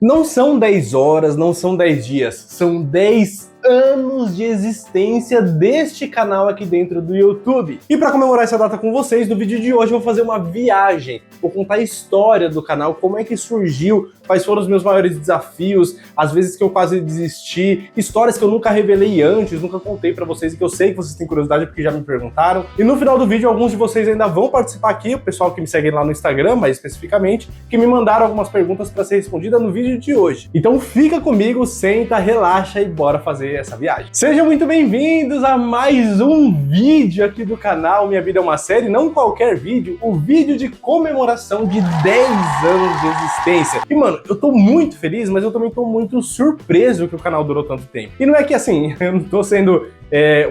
Não são 10 horas, não são 10 dias, são 10 anos de existência deste canal aqui dentro do YouTube. E para comemorar essa data com vocês, no vídeo de hoje eu vou fazer uma viagem, vou contar a história do canal, como é que surgiu, quais foram os meus maiores desafios, as vezes que eu quase desisti, histórias que eu nunca revelei antes, nunca contei para vocês e que eu sei que vocês têm curiosidade porque já me perguntaram. E no final do vídeo alguns de vocês ainda vão participar aqui, o pessoal que me segue lá no Instagram, mais especificamente, que me mandaram algumas perguntas para ser respondida no vídeo de hoje. Então fica comigo, senta, relaxa e bora fazer essa viagem. Sejam muito bem-vindos a mais um vídeo aqui do canal Minha Vida é uma Série, não qualquer vídeo, o vídeo de comemoração de 10 anos de existência. E mano, eu tô muito feliz, mas eu também tô muito surpreso que o canal durou tanto tempo. E não é que assim, eu não tô sendo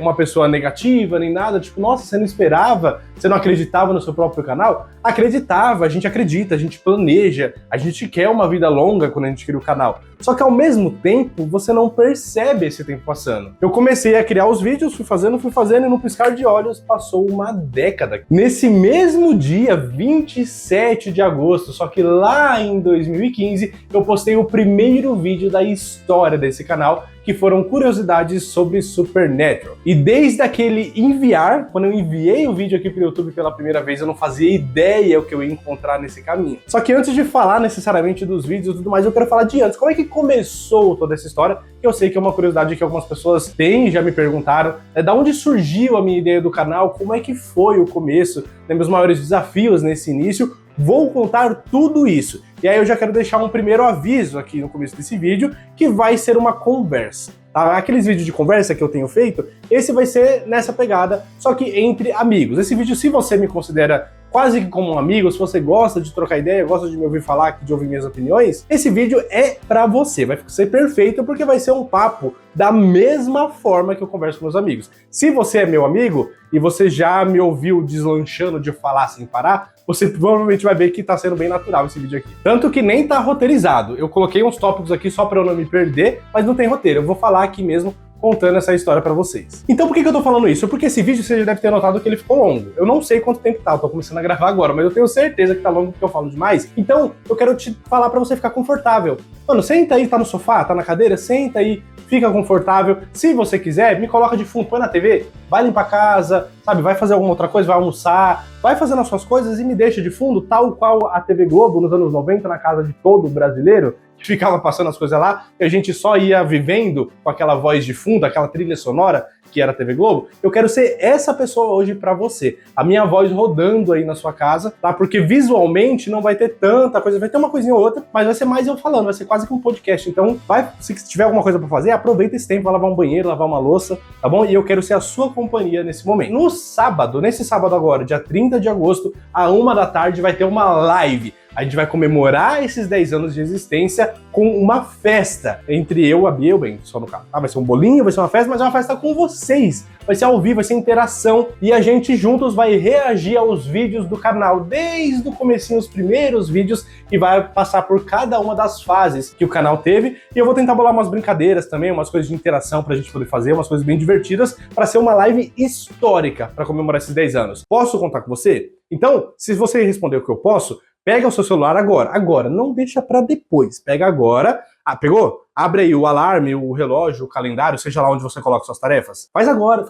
uma pessoa negativa nem nada, tipo, nossa, você não esperava, você não acreditava no seu próprio canal? Acreditava, a gente acredita, a gente planeja, a gente quer uma vida longa quando a gente cria o canal. Só que ao mesmo tempo, você não percebe esse tempo passando. Eu comecei a criar os vídeos, fui fazendo e no piscar de olhos passou uma década. Nesse mesmo dia, 27 de agosto, só que lá em 2015, eu postei o primeiro vídeo da história desse canal, que foram curiosidades sobre Supernatural. E desde aquele enviar, quando eu enviei o vídeo aqui pro YouTube pela primeira vez, eu não fazia ideia o que eu ia encontrar nesse caminho. Só que antes de falar necessariamente dos vídeos e tudo mais, eu quero falar de antes. Como é que começou toda essa história? Que eu sei que é uma curiosidade que algumas pessoas têm, já me perguntaram. Da onde surgiu a minha ideia do canal? Como é que foi o começo? Meus maiores desafios nesse início? Vou contar tudo isso. E aí eu já quero deixar um primeiro aviso aqui no começo desse vídeo, que vai ser uma conversa. Tá? Aqueles vídeos de conversa que eu tenho feito, esse vai ser nessa pegada, só que entre amigos. Esse vídeo, se você me considera quase que como um amigo, se você gosta de trocar ideia, gosta de me ouvir falar, de ouvir minhas opiniões, esse vídeo é pra você, vai ser perfeito porque vai ser um papo da mesma forma que eu converso com meus amigos. Se você é meu amigo e você já me ouviu deslanchando de falar sem parar, você provavelmente vai ver que tá sendo bem natural esse vídeo aqui. Tanto que nem tá roteirizado, eu coloquei uns tópicos aqui só pra eu não me perder, mas não tem roteiro, eu vou falar aqui mesmo contando essa história pra vocês. Então por que eu tô falando isso? Porque esse vídeo você já deve ter notado que ele ficou longo. Eu não sei quanto tempo tá, eu tô começando a gravar agora, mas eu tenho certeza que tá longo porque eu falo demais. Então eu quero te falar pra você ficar confortável. Mano, senta aí, tá no sofá, tá na cadeira, senta aí, fica confortável. Se você quiser, me coloca de fundo, põe na TV, vai limpar a casa, sabe, vai fazer alguma outra coisa, vai almoçar, vai fazendo as suas coisas e me deixa de fundo, tal qual a TV Globo nos anos 90 na casa de todo brasileiro, que ficava passando as coisas lá, e a gente só ia vivendo com aquela voz de fundo, aquela trilha sonora que era a TV Globo. Eu quero ser essa pessoa hoje pra você. A minha voz rodando aí na sua casa, tá? Porque visualmente não vai ter tanta coisa, vai ter uma coisinha ou outra, mas vai ser mais eu falando, vai ser quase que um podcast. Então, se tiver alguma coisa pra fazer, aproveita esse tempo, vai lavar um banheiro, lavar uma louça, tá bom? E eu quero ser a sua companhia nesse momento. No sábado, nesse sábado agora, dia 30 de agosto, à 1 da tarde, vai ter uma live. A gente vai comemorar esses 10 anos de existência com uma festa entre eu, a Bia e o Ben, só no caso. Tá? Vai ser um bolinho, vai ser uma festa, mas é uma festa com vocês. Vai ser ao vivo, vai ser interação e a gente juntos vai reagir aos vídeos do canal, desde o comecinho, os primeiros vídeos, e vai passar por cada uma das fases que o canal teve. E eu vou tentar bolar umas brincadeiras também, umas coisas de interação pra gente poder fazer, umas coisas bem divertidas, pra ser uma live histórica pra comemorar esses 10 anos. Posso contar com você? Então, se você responder o que eu posso, pega o seu celular agora, não deixa pra depois, pega agora. Ah, pegou? Abre aí o alarme, o relógio, o calendário, seja lá onde você coloca suas tarefas. Faz agora,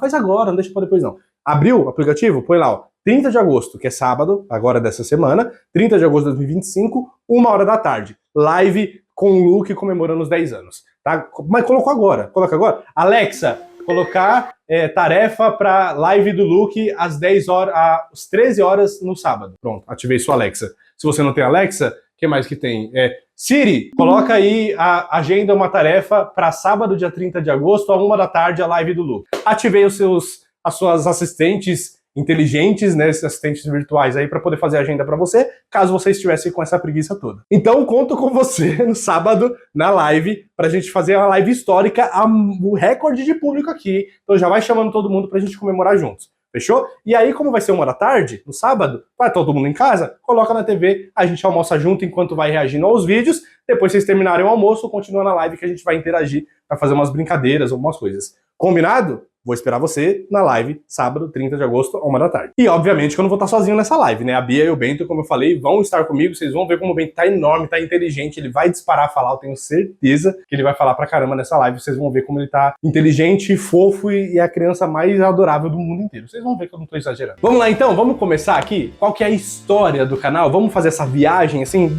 não deixa pra depois não. Abriu o aplicativo? Põe lá, ó, 30 de agosto, que é sábado, agora dessa semana, 30 de agosto de 2025, 1 hora da tarde. Live com o Luke comemorando os 10 anos, tá? Mas coloca agora. Alexa, colocar tarefa para live do Luke às 10 horas, às 13 horas no sábado. Pronto, ativei sua Alexa. Se você não tem Alexa, o que mais que tem? Siri, coloca aí a agenda, uma tarefa para sábado, dia 30 de agosto, à 1 da tarde, a live do Luke. Ativei as suas assistentes inteligentes, né, esses assistentes virtuais aí para poder fazer a agenda para você, caso você estivesse com essa preguiça toda. Então conto com você no sábado na live pra gente fazer uma live histórica, o recorde de público aqui. Então já vai chamando todo mundo pra gente comemorar juntos. Fechou? E aí, como vai ser 1 da tarde, no sábado, vai todo mundo em casa, coloca na TV, a gente almoça junto enquanto vai reagindo aos vídeos, depois vocês terminarem o almoço, continua na live que a gente vai interagir, vai fazer umas brincadeiras, algumas coisas. Combinado? Vou esperar você na live, sábado, 30 de agosto, 1 da tarde. E obviamente que eu não vou estar sozinho nessa live, né? A Bia e o Bento, como eu falei, vão estar comigo, vocês vão ver como o Bento tá enorme, tá inteligente, ele vai disparar a falar, eu tenho certeza que ele vai falar pra caramba nessa live, vocês vão ver como ele tá inteligente, fofo e a criança mais adorável do mundo inteiro. Vocês vão ver que eu não tô exagerando. Vamos lá então, vamos começar aqui? Qual que é a história do canal? Vamos fazer essa viagem, assim,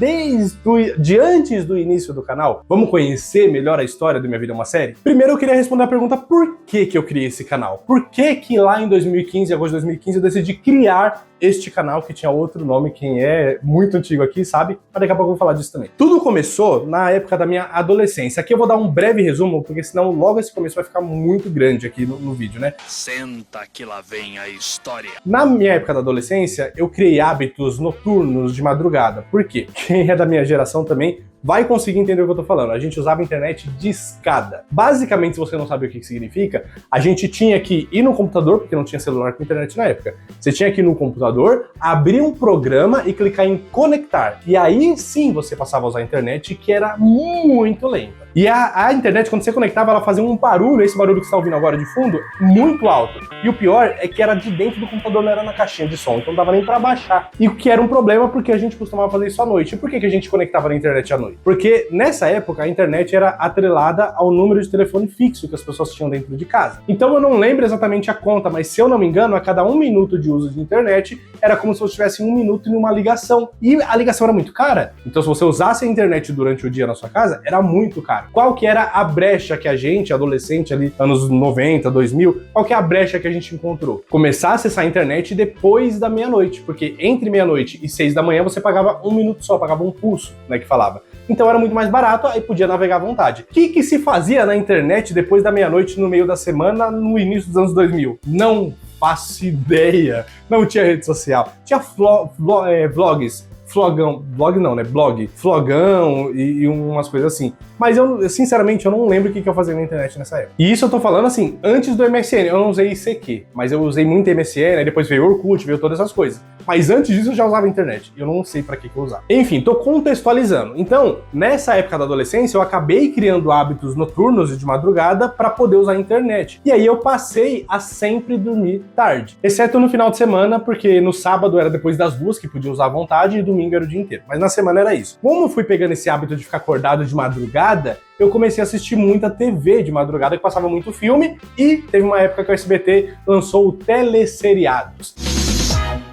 de antes do início do canal? Vamos conhecer melhor a história do Minha Vida é uma Série? Primeiro eu queria responder a pergunta por que eu criei esse canal? Por que lá em 2015, agosto de 2015, eu decidi criar este canal que tinha outro nome, quem é muito antigo aqui sabe, mas daqui a pouco eu vou falar disso também. Tudo começou na época da minha adolescência. Aqui eu vou dar um breve resumo, porque senão logo esse começo vai ficar muito grande aqui no vídeo, né? Senta que lá vem a história. Na minha época da adolescência, eu criei hábitos noturnos de madrugada. Por quê? Quem é da minha geração também vai conseguir entender o que eu tô falando. A gente usava a internet de escada. Basicamente, se você não sabe o que significa, a gente tinha que ir no computador, porque não tinha celular com internet na época. Você tinha que ir no computador, abrir um programa e clicar em conectar. E aí sim você passava a usar a internet, que era muito lenta. E a internet, quando você conectava, ela fazia um barulho, esse barulho que você está ouvindo agora de fundo, muito alto. E o pior é que era de dentro do computador, não era na caixinha de som, então não dava nem para baixar. E o que era um problema, porque a gente costumava fazer isso à noite. E por que a gente conectava na internet à noite? Porque nessa época a internet era atrelada ao número de telefone fixo que as pessoas tinham dentro de casa. Então eu não lembro exatamente a conta, mas se eu não me engano, a cada 1 minuto de uso de internet, era como se você tivesse 1 minuto em uma ligação. E a ligação era muito cara. Então se você usasse a internet durante o dia na sua casa, era muito caro. Qual que era a brecha que a gente, adolescente ali, anos 90, 2000, qual que é a brecha que a gente encontrou? Começar a acessar a internet depois da meia-noite, porque entre meia-noite e 6 da manhã você pagava 1 minuto só, pagava um pulso, né, que falava. Então era muito mais barato, aí podia navegar à vontade. O que se fazia na internet depois da meia-noite, no meio da semana, no início dos anos 2000? Não faço ideia. Não tinha rede social. Tinha vlogs. Blog não, né? Blog. Flogão e umas coisas assim. Mas eu, sinceramente, eu não lembro o que eu fazia na internet nessa época. E isso eu tô falando assim, antes do MSN. Eu não usei ICQ, mas eu usei muito MSN, aí depois veio Orkut, veio todas essas coisas. Mas antes disso eu já usava a internet. Eu não sei pra que eu usava. Enfim, tô contextualizando. Então, nessa época da adolescência, eu acabei criando hábitos noturnos e de madrugada pra poder usar a internet. E aí eu passei a sempre dormir tarde. Exceto no final de semana, porque no sábado era depois das 2 que podia usar à vontade e domingo era o dia inteiro. Mas na semana era isso. Como eu fui pegando esse hábito de ficar acordado de madrugada, eu comecei a assistir muita TV de madrugada, que passava muito filme, e teve uma época que o SBT lançou o Teleseriados,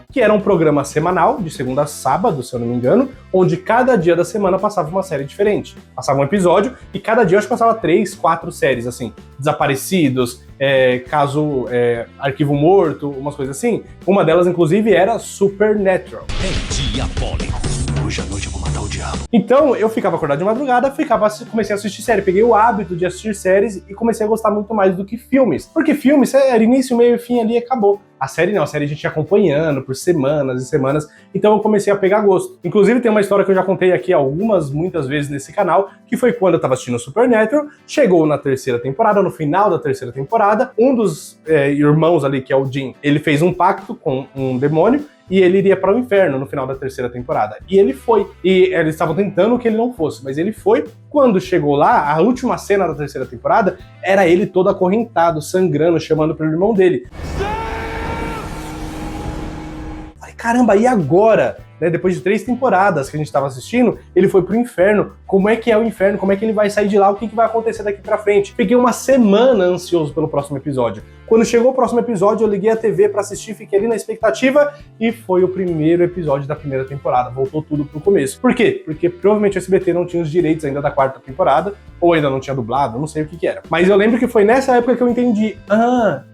que era um programa semanal, de segunda a sábado, se eu não me engano, onde cada dia da semana passava uma série diferente. Passava um episódio, e cada dia eu acho que passava 3, 4 séries, assim, Desaparecidos, Arquivo Morto, umas coisas assim. Uma delas, inclusive, era Supernatural. É diabólico. Hoje à noite eu vou matar o diabo. Então, eu ficava acordado de madrugada, comecei a assistir série. Peguei o hábito de assistir séries e comecei a gostar muito mais do que filmes. Porque filmes, era início, meio e fim ali e acabou. A série não, a série a gente ia acompanhando por semanas e semanas, então eu comecei a pegar gosto. Inclusive tem uma história que eu já contei aqui muitas vezes nesse canal, que foi quando eu tava assistindo Supernatural, chegou na 3ª temporada, no final da 3ª temporada, um dos irmãos ali, que é o Jim, ele fez um pacto com um demônio, e ele iria para o inferno no final da 3ª temporada. E ele foi. E eles estavam tentando que ele não fosse, mas ele foi. Quando chegou lá, a última cena da 3ª temporada era ele todo acorrentado, sangrando, chamando pelo irmão dele. Falei, caramba, e agora? Né, depois de 3 temporadas que a gente estava assistindo, ele foi pro inferno. Como é que é o inferno? Como é que ele vai sair de lá? O que vai acontecer daqui pra frente? Fiquei uma semana ansioso pelo próximo episódio. Quando chegou o próximo episódio, eu liguei a TV pra assistir, fiquei ali na expectativa e foi o primeiro episódio da 1ª temporada. Voltou tudo pro começo. Por quê? Porque provavelmente o SBT não tinha os direitos ainda da 4ª temporada, ou ainda não tinha dublado, não sei o que era. Mas eu lembro que foi nessa época que eu entendi,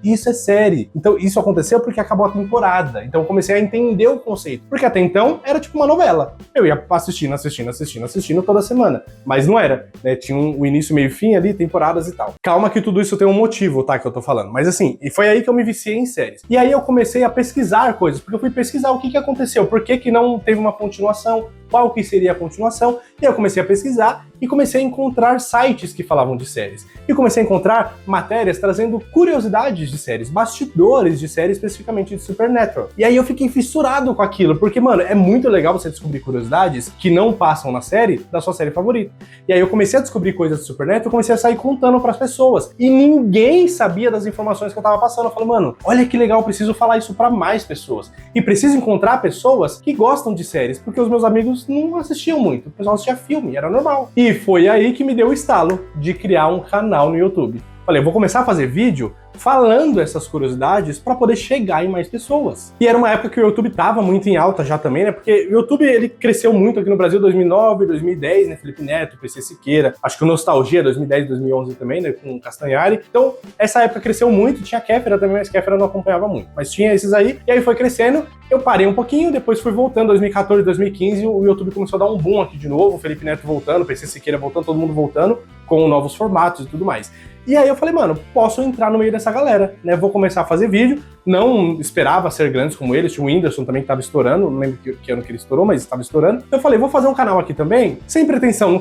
isso é série. Então isso aconteceu porque acabou a temporada. Então eu comecei a entender o conceito. Porque até então era tipo uma novela. Eu ia assistindo toda semana. Mas não era, né? Tinha o início, meio e fim ali, temporadas e tal. Calma que tudo isso tem um motivo, tá? Que eu tô falando. Mas assim, e foi aí que eu me viciei em séries. E aí eu comecei a pesquisar coisas, porque eu fui pesquisar o que aconteceu, por que não teve uma continuação, qual que seria a continuação, e eu comecei a pesquisar e comecei a encontrar sites que falavam de séries. E comecei a encontrar matérias trazendo curiosidades de séries, bastidores de séries, especificamente de Supernatural. E aí eu fiquei fissurado com aquilo, porque, mano, é muito legal você descobrir curiosidades que não passam na série da sua série favorita. E aí eu comecei a descobrir coisas de Supernatural, comecei a sair contando pras pessoas. E ninguém sabia das informações que eu tava passando. Eu falei, mano, olha que legal, preciso falar isso pra mais pessoas. E preciso encontrar pessoas que gostam de séries, porque os meus amigos não assistiam muito. O pessoal assistia filme, era normal. E foi aí que me deu o estalo de criar um canal no YouTube. Falei, eu vou começar a fazer vídeo falando essas curiosidades para poder chegar em mais pessoas. E era uma época que o YouTube tava muito em alta já também, né? Porque o YouTube, ele cresceu muito aqui no Brasil, 2009, 2010, né? Felipe Neto, PC Siqueira, acho que o Nostalgia, 2010, 2011 também, né? Com o Castanhari. Então, essa época cresceu muito, tinha Kéfera também, mas Kéfera não acompanhava muito. Mas tinha esses aí, e aí foi crescendo. Eu parei um pouquinho, depois fui voltando, 2014, 2015, o YouTube começou a dar um boom aqui de novo, o Felipe Neto voltando, o PC Siqueira voltando, todo mundo voltando, com novos formatos e tudo mais. E aí eu falei, mano, posso entrar no meio dessa galera, né? Vou começar a fazer vídeo, não esperava ser grandes como eles, tinha o Whindersson também que tava estourando, não lembro que ano que ele estourou, mas estava estourando. Então eu falei, vou fazer um canal aqui também, sem pretensão,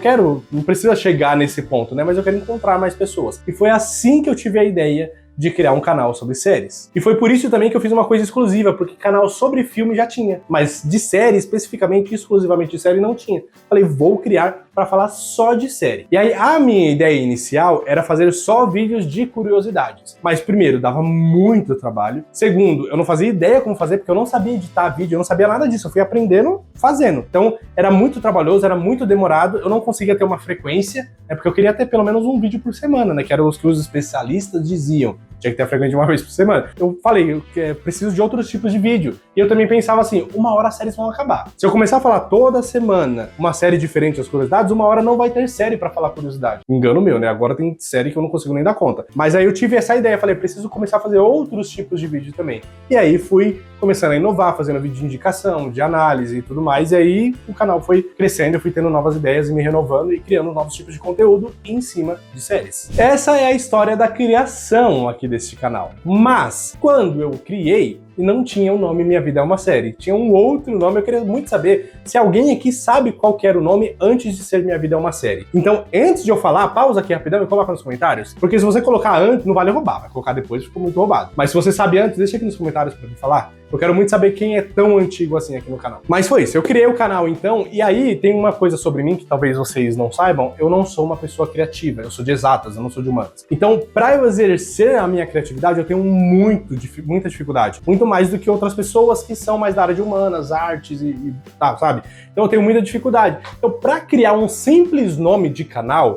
não precisa chegar nesse ponto, né? Mas eu quero encontrar mais pessoas. E foi assim que eu tive a ideia de criar um canal sobre séries. E foi por isso também que eu fiz uma coisa exclusiva, porque canal sobre filme já tinha, mas de série, especificamente, exclusivamente de série, não tinha. Falei, vou criar para falar só de série. E aí a minha ideia inicial era fazer só vídeos de curiosidades. Mas primeiro, dava muito trabalho. Segundo, eu não fazia ideia como fazer, porque eu não sabia editar vídeo, eu não sabia nada disso, eu fui aprendendo fazendo. Então, era muito trabalhoso, era muito demorado, eu não conseguia ter uma frequência, porque eu queria ter pelo menos um vídeo por semana, né, que eram os que os especialistas diziam. Tinha que ter a frequência de uma vez por semana. Eu falei, eu preciso de outros tipos de vídeo. E eu também pensava assim, uma hora as séries vão acabar. Se eu começar a falar toda semana uma série diferente das curiosidades, uma hora não vai ter série pra falar curiosidade. Engano meu, né? Agora tem série que eu não consigo nem dar conta. Mas aí eu tive essa ideia, falei, preciso começar a fazer outros tipos de vídeo também. E aí fui começando a inovar, fazendo vídeo de indicação, de análise e tudo mais. E aí o canal foi crescendo, eu fui tendo novas ideias e me renovando e criando novos tipos de conteúdo em cima de séries. Essa é a história da criação aqui deste canal. Mas, quando eu criei, não tinha o nome Minha Vida é uma Série. Tinha um outro nome, eu queria muito saber se alguém aqui sabe qual que era o nome antes de ser Minha Vida é uma Série. Então, antes de eu falar, pausa aqui rapidão e coloca nos comentários, porque se você colocar antes, não vale roubar, vai colocar depois, ficou muito roubado. Mas se você sabe antes, deixa aqui nos comentários pra me falar. Eu quero muito saber quem é tão antigo assim aqui no canal. Mas foi isso, eu criei o canal então, e aí tem uma coisa sobre mim que talvez vocês não saibam, eu não sou uma pessoa criativa, eu sou de exatas, eu não sou de humanas. Então, pra eu exercer a minha criatividade, eu tenho muita dificuldade. Muito mais do que outras pessoas que são mais da área de humanas, artes e tal, sabe? Então eu tenho muita dificuldade. Então, pra criar um simples nome de canal,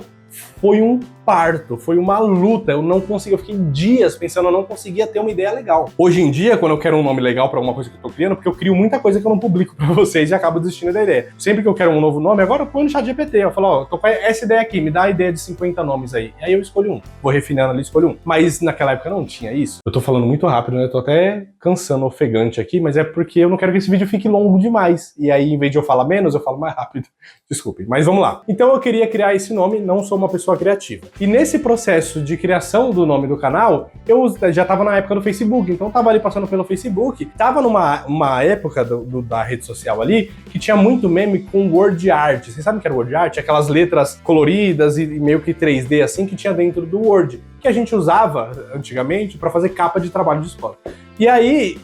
foi um parto, foi uma luta, eu não conseguia, eu fiquei dias pensando, eu não conseguia ter uma ideia legal. Hoje em dia, quando eu quero um nome legal pra alguma coisa que eu tô criando, porque eu crio muita coisa que eu não publico pra vocês e acabo desistindo da ideia. Sempre que eu quero um novo nome, agora eu põe no ChatGPT, eu falo, ó, tô com essa ideia aqui, me dá a ideia de 50 nomes aí. E aí eu escolho um, vou refinando ali, escolho um. Mas naquela época não tinha isso. Eu tô falando muito rápido, né, eu tô até cansando, ofegante aqui, mas é porque eu não quero que esse vídeo fique longo demais. E aí, em vez de eu falar menos, eu falo mais rápido. Desculpem, mas vamos lá. Então eu queria criar esse nome, não sou uma pessoa criativa. E nesse processo de criação do nome do canal, eu já tava na época do Facebook, então tava ali passando pelo Facebook, tava numa época da rede social ali, que tinha muito meme com word art. Vocês sabem o que era word art? Aquelas letras coloridas e meio que 3D assim, que tinha dentro do Word, que a gente usava antigamente para fazer capa de trabalho de escola. E aí,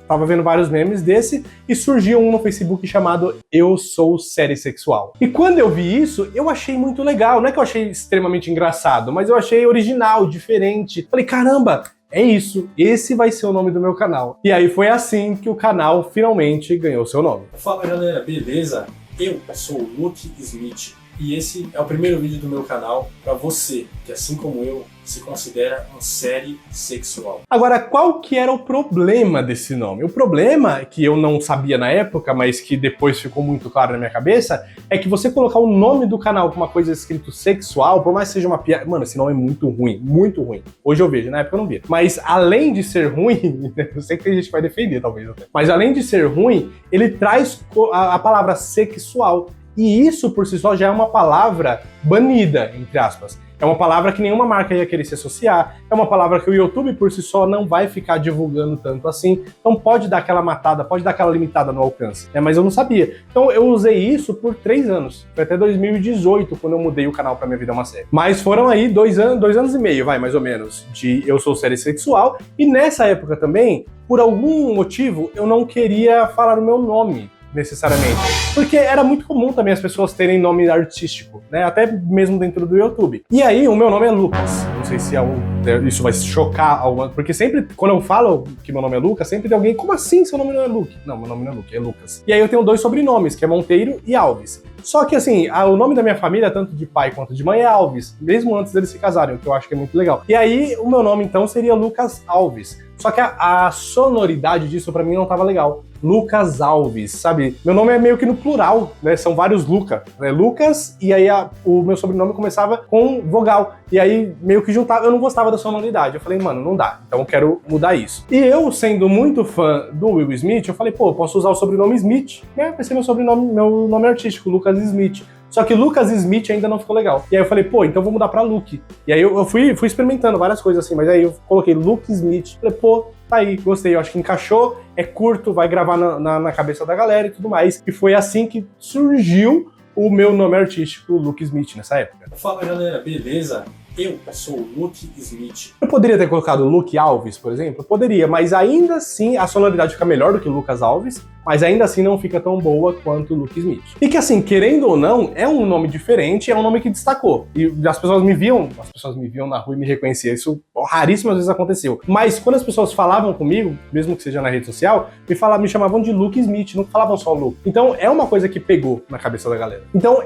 tava vendo vários memes desse, e surgiu um no Facebook chamado Eu Sou Série Sexual. E quando eu vi isso, eu achei muito legal. Não é que eu achei extremamente engraçado, mas eu achei original, diferente. Falei, caramba, é isso, esse vai ser o nome do meu canal. E aí foi assim que o canal finalmente ganhou seu nome. Fala galera, beleza? Eu sou o Luke Smith. E esse é o primeiro vídeo do meu canal para você, que assim como eu, se considera uma série sexual. Agora, qual que era o problema desse nome? O problema, que eu não sabia na época, mas que depois ficou muito claro na minha cabeça, é que você colocar o nome do canal com uma coisa escrito sexual, por mais que seja uma piada... Mano, esse nome é muito ruim, muito ruim. Hoje eu vejo, na época eu não via. Mas além de ser ruim, eu sei que tem gente que vai defender, talvez até. Mas além de ser ruim, ele traz a palavra sexual. E isso, por si só, já é uma palavra banida, entre aspas. É uma palavra que nenhuma marca ia querer se associar, é uma palavra que o YouTube por si só não vai ficar divulgando tanto assim, então pode dar aquela matada, pode dar aquela limitada no alcance, né? Mas eu não sabia. Então eu usei isso por 3 anos, foi até 2018 quando eu mudei o canal pra Minha Vida é uma Série. Mas foram aí 2 anos e meio, vai, mais ou menos, de Eu Sou Série Sexual, e nessa época também, por algum motivo, eu não queria falar o meu nome, necessariamente. Porque era muito comum também as pessoas terem nome artístico, né? Até mesmo dentro do YouTube. E aí, o meu nome é Lucas. Não sei se isso vai chocar alguma... Porque sempre, quando eu falo que meu nome é Lucas, sempre tem alguém, como assim seu nome não é Luke? Não, meu nome não é Luke, é Lucas. E aí eu tenho 2 sobrenomes, que é Monteiro e Alves. Só que assim, o nome da minha família, tanto de pai quanto de mãe, é Alves, mesmo antes deles se casarem, o que eu acho que é muito legal. E aí, o meu nome então seria Lucas Alves. Só que a sonoridade disso pra mim não tava legal. Lucas Alves, sabe? Meu nome é meio que no plural, né? São vários Luca, né? Lucas, e aí o meu sobrenome começava com vogal. E aí meio que juntava, eu não gostava da sonoridade. Eu falei, mano, não dá, então eu quero mudar isso. E eu, sendo muito fã do Will Smith, eu falei, pô, eu posso usar o sobrenome Smith, né? Vai ser meu sobrenome, meu nome artístico, Lucas Smith. Só que Lucas Smith ainda não ficou legal. E aí eu falei, pô, então vou mudar pra Luke. E aí eu fui experimentando várias coisas assim, mas aí eu coloquei Luke Smith. Falei, pô, tá aí, gostei, eu acho que encaixou, é curto, vai gravar na cabeça da galera e tudo mais. E foi assim que surgiu o meu nome artístico, Luke Smith, nessa época. Fala galera, beleza? Eu sou o Luke Smith. Eu poderia ter colocado Luke Alves, por exemplo? Poderia, mas ainda assim a sonoridade fica melhor do que Lucas Alves, mas ainda assim não fica tão boa quanto Luke Smith. E que assim, querendo ou não, é um nome diferente, é um nome que destacou. E as pessoas me viam na rua e me reconheciam. Isso raríssimas vezes aconteceu. Mas quando as pessoas falavam comigo, mesmo que seja na rede social, me chamavam de Luke Smith, não falavam só Luke. Então é uma coisa que pegou na cabeça da galera. Então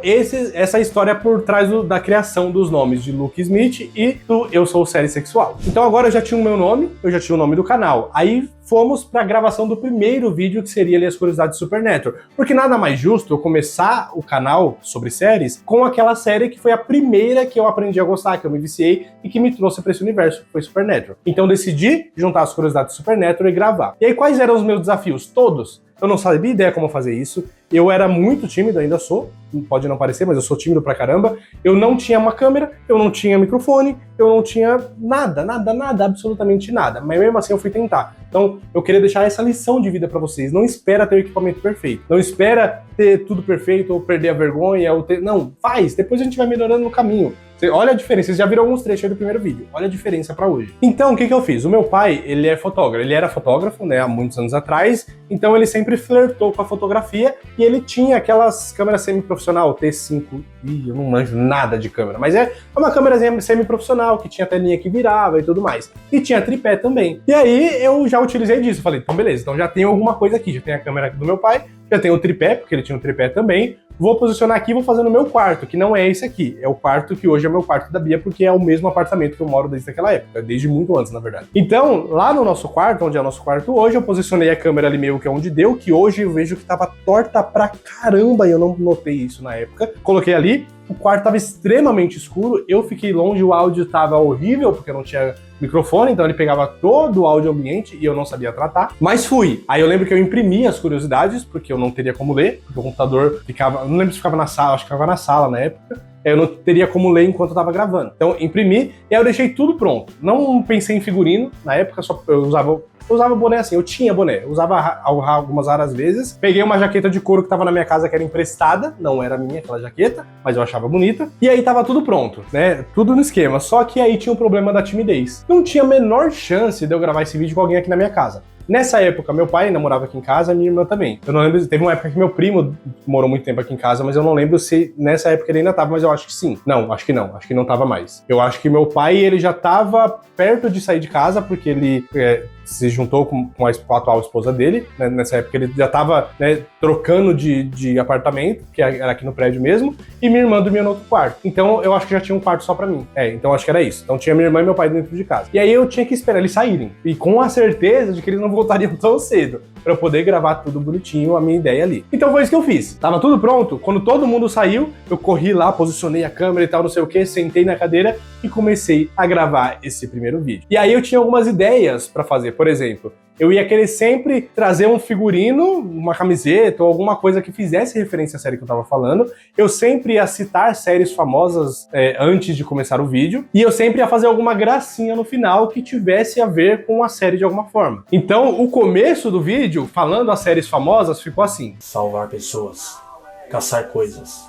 essa história por trás da criação dos nomes de Luke Smith e do Eu Sou Série Sexual. Então agora eu já tinha o meu nome, eu já tinha o nome do canal. Aí fomos para a gravação do primeiro vídeo, que seria ali as curiosidades de Supernatural. Porque nada mais justo eu começar o canal sobre séries com aquela série que foi a primeira que eu aprendi a gostar, que eu me viciei e que me trouxe para esse universo, que foi Supernatural. Então decidi juntar as curiosidades de Supernatural e gravar. E aí quais eram os meus desafios? Todos. Eu não sabia ideia como fazer isso. Eu era muito tímido, ainda sou. Pode não parecer, mas eu sou tímido pra caramba. Eu não tinha uma câmera, eu não tinha microfone, eu não tinha nada, absolutamente nada. Mas mesmo assim eu fui tentar. Então eu queria deixar essa lição de vida pra vocês. Não espera ter o equipamento perfeito. Não espera ter tudo perfeito ou perder a vergonha. Não, faz. Depois a gente vai melhorando no caminho. Olha a diferença, vocês já viram alguns trechos aí do primeiro vídeo. Olha a diferença pra hoje. Então, o que eu fiz? O meu pai, ele é fotógrafo. Ele era fotógrafo, né, há muitos anos atrás. Então, ele sempre flertou com a fotografia e ele tinha aquelas câmeras semi-profissional, T5. Eu não manjo nada de câmera, mas é uma câmera semi-profissional que tinha telinha que virava e tudo mais. E tinha tripé também. E aí, eu já utilizei disso. Falei, então beleza, então já tem alguma coisa aqui. Já tem a câmera do meu pai, já tem o tripé, porque ele tinha um tripé também. Vou posicionar aqui e vou fazer no meu quarto, que não é esse aqui. É o quarto que hoje é o meu quarto da Bia, porque é o mesmo apartamento que eu moro desde aquela época, desde muito antes, na verdade. Então, lá no nosso quarto, onde é o nosso quarto hoje, eu posicionei a câmera ali meio que onde deu, que hoje eu vejo que tava torta pra caramba e eu não notei isso na época. Coloquei ali, o quarto tava extremamente escuro, eu fiquei longe, o áudio tava horrível, porque eu não tinha microfone, então ele pegava todo o áudio ambiente e eu não sabia tratar. Mas fui. Aí eu lembro que eu imprimi as curiosidades, porque eu não teria como ler, porque o computador ficava... Não lembro se ficava na sala, acho que ficava na sala na época. Eu não teria como ler enquanto eu tava gravando. Então imprimi e aí eu deixei tudo pronto. Não pensei em figurino, na época só eu usava boné assim, eu tinha boné, eu usava algumas raras vezes. Peguei uma jaqueta de couro que tava na minha casa que era emprestada, não era minha aquela jaqueta, mas eu achava bonita. E aí tava tudo pronto, né? Tudo no esquema. Só que aí tinha o problema da timidez. Não tinha a menor chance de eu gravar esse vídeo com alguém aqui na minha casa. Nessa época, meu pai ainda morava aqui em casa, minha irmã também. Eu não lembro, teve uma época que meu primo morou muito tempo aqui em casa, mas eu não lembro se nessa época ele ainda tava, mas eu acho que sim. Não, acho que não tava mais. Eu acho que meu pai, ele já tava perto de sair de casa, porque ele se juntou com a atual esposa dele, né? Nessa época ele já tava, né, trocando de apartamento, que era aqui no prédio mesmo, e minha irmã dormia no outro quarto. Então eu acho que já tinha um quarto só pra mim. Então acho que era isso. Então tinha minha irmã e meu pai dentro de casa. E aí eu tinha que esperar eles saírem. E com a certeza de que eles não voltariam tão cedo, pra eu poder gravar tudo bonitinho, a minha ideia ali. Então foi isso que eu fiz. Tava tudo pronto. Quando todo mundo saiu, eu corri lá, posicionei a câmera e tal, não sei o que, sentei na cadeira e comecei a gravar esse primeiro vídeo. E aí eu tinha algumas ideias pra fazer. Por exemplo, eu ia querer sempre trazer um figurino, uma camiseta ou alguma coisa que fizesse referência à série que eu tava falando. Eu sempre ia citar séries famosas antes de começar o vídeo, e eu sempre ia fazer alguma gracinha no final que tivesse a ver com a série de alguma forma. Então, o começo do vídeo, falando as séries famosas, ficou assim: salvar pessoas, caçar coisas,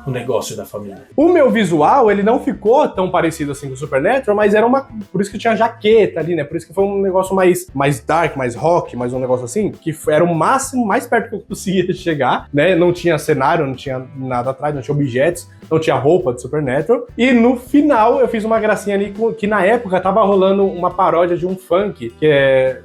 o negócio da família. O meu visual, ele não ficou tão parecido assim com o Supernatural, mas era uma... Por isso que tinha jaqueta ali, né? Por isso que foi um negócio mais dark, mais rock, mais um negócio assim, que era o máximo, mais perto que eu conseguia chegar, né? Não tinha cenário, não tinha nada atrás, não tinha objetos, não tinha roupa de Supernatural. E no final eu fiz uma gracinha ali, que na época tava rolando uma paródia de um funk, que é...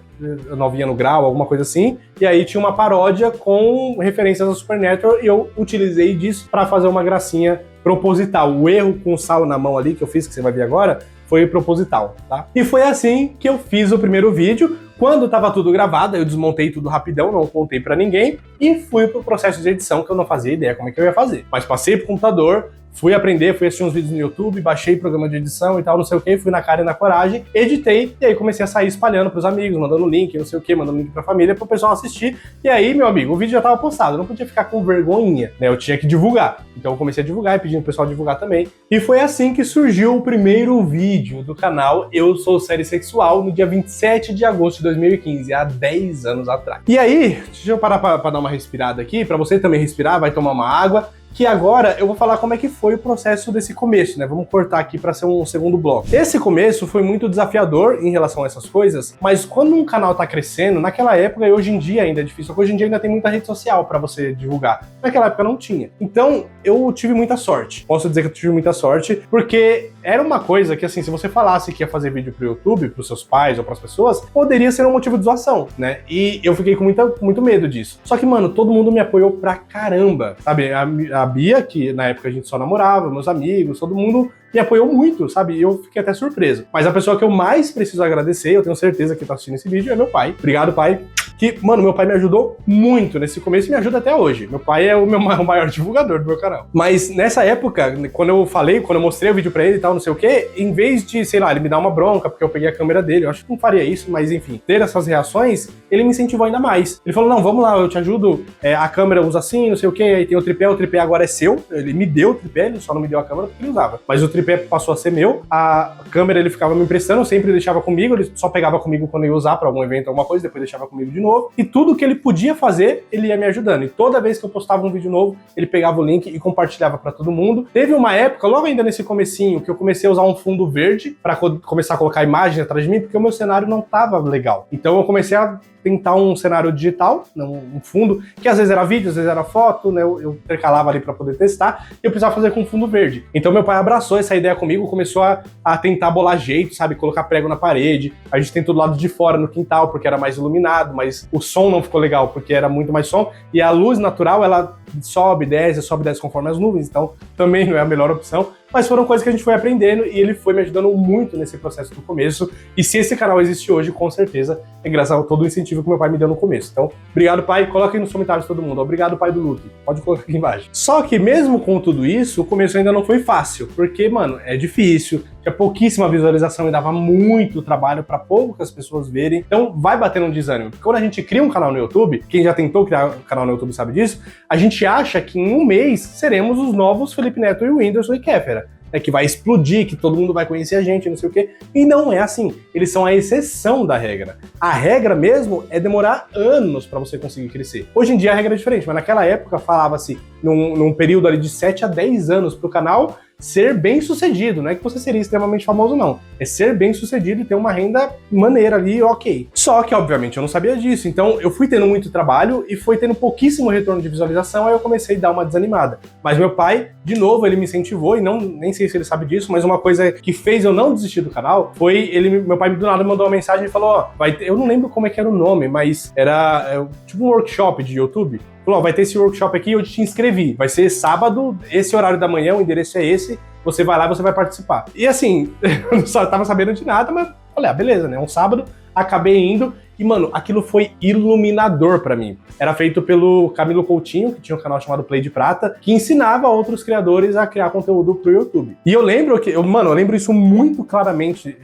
Novinha no Grau, alguma coisa assim, e aí tinha uma paródia com referências ao Supernatural e eu utilizei disso pra fazer uma gracinha proposital. O erro com o sal na mão ali que eu fiz, que você vai ver agora, foi proposital, tá? E foi assim que eu fiz o primeiro vídeo. Quando tava tudo gravado, eu desmontei tudo rapidão, não contei pra ninguém e fui pro processo de edição, que eu não fazia ideia como é que eu ia fazer. Mas passei pro computador, fui aprender, fui assistir uns vídeos no YouTube, baixei programa de edição e tal, não sei o que, fui na cara e na coragem, editei, e aí comecei a sair espalhando pros amigos, mandando link, não sei o que, mandando link pra família, pro pessoal assistir. E aí, meu amigo, o vídeo já tava postado, eu não podia ficar com vergonhinha, né? Eu tinha que divulgar. Então eu comecei a divulgar e pedindo pro pessoal divulgar também. E foi assim que surgiu o primeiro vídeo do canal Eu Sou Série Sexual, no dia 27 de agosto de 2015, há 10 anos atrás. E aí, deixa eu parar pra dar uma respirada aqui, pra você também respirar, vai tomar uma água, que agora eu vou falar como é que foi o processo desse começo, né? Vamos cortar aqui para ser um segundo bloco. Esse começo foi muito desafiador em relação a essas coisas, mas quando um canal tá crescendo, naquela época e hoje em dia ainda é difícil, porque hoje em dia ainda tem muita rede social para você divulgar. Naquela época não tinha. Então, eu tive muita sorte. Posso dizer que eu tive muita sorte, porque era uma coisa que, assim, se você falasse que ia fazer vídeo pro YouTube, pros seus pais ou pras pessoas, poderia ser um motivo de zoação, né? E eu fiquei com muito medo disso. Só que, mano, todo mundo me apoiou pra caramba, sabe? A Bia, que na época a gente só namorava, meus amigos, todo mundo me apoiou muito, sabe? E eu fiquei até surpreso. Mas a pessoa que eu mais preciso agradecer, eu tenho certeza que tá assistindo esse vídeo, é meu pai. Obrigado, pai. Que, mano, meu pai me ajudou muito nesse começo e me ajuda até hoje. Meu pai é o maior divulgador do meu canal. Mas nessa época, quando eu mostrei o vídeo pra ele e tal, não sei o quê, em vez de, sei lá, ele me dar uma bronca porque eu peguei a câmera dele, eu acho que não faria isso, mas enfim, ter essas reações, ele me incentivou ainda mais. Ele falou, não, vamos lá, eu te ajudo, a câmera usa assim, não sei o quê, aí tem o tripé agora é seu. Ele me deu o tripé, ele só não me deu a câmera porque ele usava. Mas o tripé passou a ser meu, a câmera ele ficava me emprestando, eu sempre deixava comigo, ele só pegava comigo quando eu ia usar pra algum evento, alguma coisa, depois deixava comigo de novo. E tudo que ele podia fazer, ele ia me ajudando. E toda vez que eu postava um vídeo novo, ele pegava o link e compartilhava pra todo mundo. Teve uma época, logo ainda nesse comecinho, que eu comecei a usar um fundo verde pra começar a colocar imagem atrás de mim, porque o meu cenário não tava legal. Então eu comecei a tentar um cenário digital, um fundo, que às vezes era vídeo, às vezes era foto, né? Eu intercalava ali pra poder testar, e eu precisava fazer com fundo verde. Então meu pai abraçou essa ideia comigo, começou a tentar bolar jeito, sabe? Colocar prego na parede. A gente tentou do lado de fora, no quintal, porque era mais iluminado, mas o som não ficou legal, porque era muito mais som, e a luz natural, ela sobe, desce conforme as nuvens, então também não é a melhor opção. Mas foram coisas que a gente foi aprendendo e ele foi me ajudando muito nesse processo do começo. E se esse canal existe hoje, com certeza é graças a todo o incentivo que meu pai me deu no começo. Então, obrigado, pai. Coloca aí nos comentários todo mundo. Obrigado, pai do Luke. Pode colocar aqui embaixo. Só que mesmo com tudo isso, o começo ainda não foi fácil. Porque, mano, é difícil. Tinha pouquíssima visualização e dava muito trabalho para poucas pessoas verem. Então, vai batendo um desânimo. Porque quando a gente cria um canal no YouTube, quem já tentou criar um canal no YouTube sabe disso, a gente acha que em um mês seremos os novos Felipe Neto e o Whindersson e Kéfera. Que vai explodir, que todo mundo vai conhecer a gente, não sei o quê. E não é assim. Eles são a exceção da regra. A regra mesmo é demorar anos para você conseguir crescer. Hoje em dia a regra é diferente, mas naquela época falava-se num período ali de 7 a 10 anos pro canal ser bem sucedido. Não é que você seria extremamente famoso, não. É ser bem sucedido e ter uma renda maneira ali, ok. Só que, obviamente, eu não sabia disso. Então, eu fui tendo muito trabalho e foi tendo pouquíssimo retorno de visualização, aí eu comecei a dar uma desanimada. Mas meu pai, de novo, ele me incentivou, e nem sei se ele sabe disso, mas uma coisa que fez eu não desistir do canal foi meu pai do nada mandou uma mensagem e falou, ó, eu não lembro como é que era o nome, mas era tipo um workshop de YouTube. Falou, vai ter esse workshop aqui, eu te inscrevi. Vai ser sábado, esse horário da manhã, o endereço é esse, você vai lá e você vai participar. E assim, eu não tava sabendo de nada, mas falei, beleza, né? Um sábado, acabei indo E, mano, aquilo foi iluminador pra mim. Era feito pelo Camilo Coutinho, que tinha um canal chamado Play de Prata, que ensinava outros criadores a criar conteúdo pro YouTube. E eu lembro que, eu lembro isso muito claramente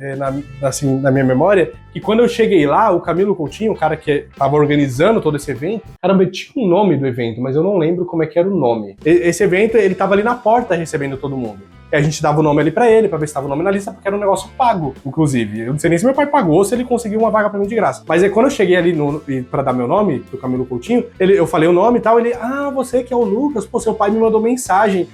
na minha memória, que quando eu cheguei lá, o Camilo Coutinho, o cara que tava organizando todo esse evento, caramba, tinha um nome do evento, mas eu não lembro como é que era o nome. Esse evento, ele tava ali na porta recebendo todo mundo. E a gente dava o nome ali pra ele, pra ver se tava o nome na lista, porque era um negócio pago, inclusive. Eu não sei nem se meu pai pagou ou se ele conseguiu uma vaga pra mim de graça. Mas aí quando eu cheguei ali pra dar meu nome, pro Camilo Coutinho, eu falei o nome e tal, ele, você que é o Lucas, pô, seu pai me mandou mensagem.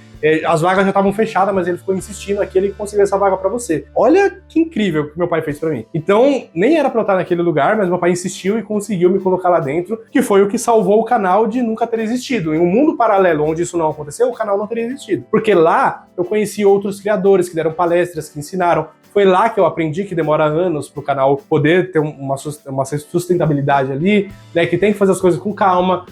As vagas já estavam fechadas, mas ele ficou insistindo aqui, ele conseguiu essa vaga pra você. Olha que incrível o que meu pai fez pra mim. Então, nem era pra eu estar naquele lugar, mas meu pai insistiu e conseguiu me colocar lá dentro, que foi o que salvou o canal de nunca ter existido. Em um mundo paralelo onde isso não aconteceu, o canal não teria existido. Porque lá eu conheci outros criadores que deram palestras, que ensinaram. Foi lá que eu aprendi que demora anos pro canal poder ter uma sustentabilidade ali, né, que tem que fazer as coisas com calma.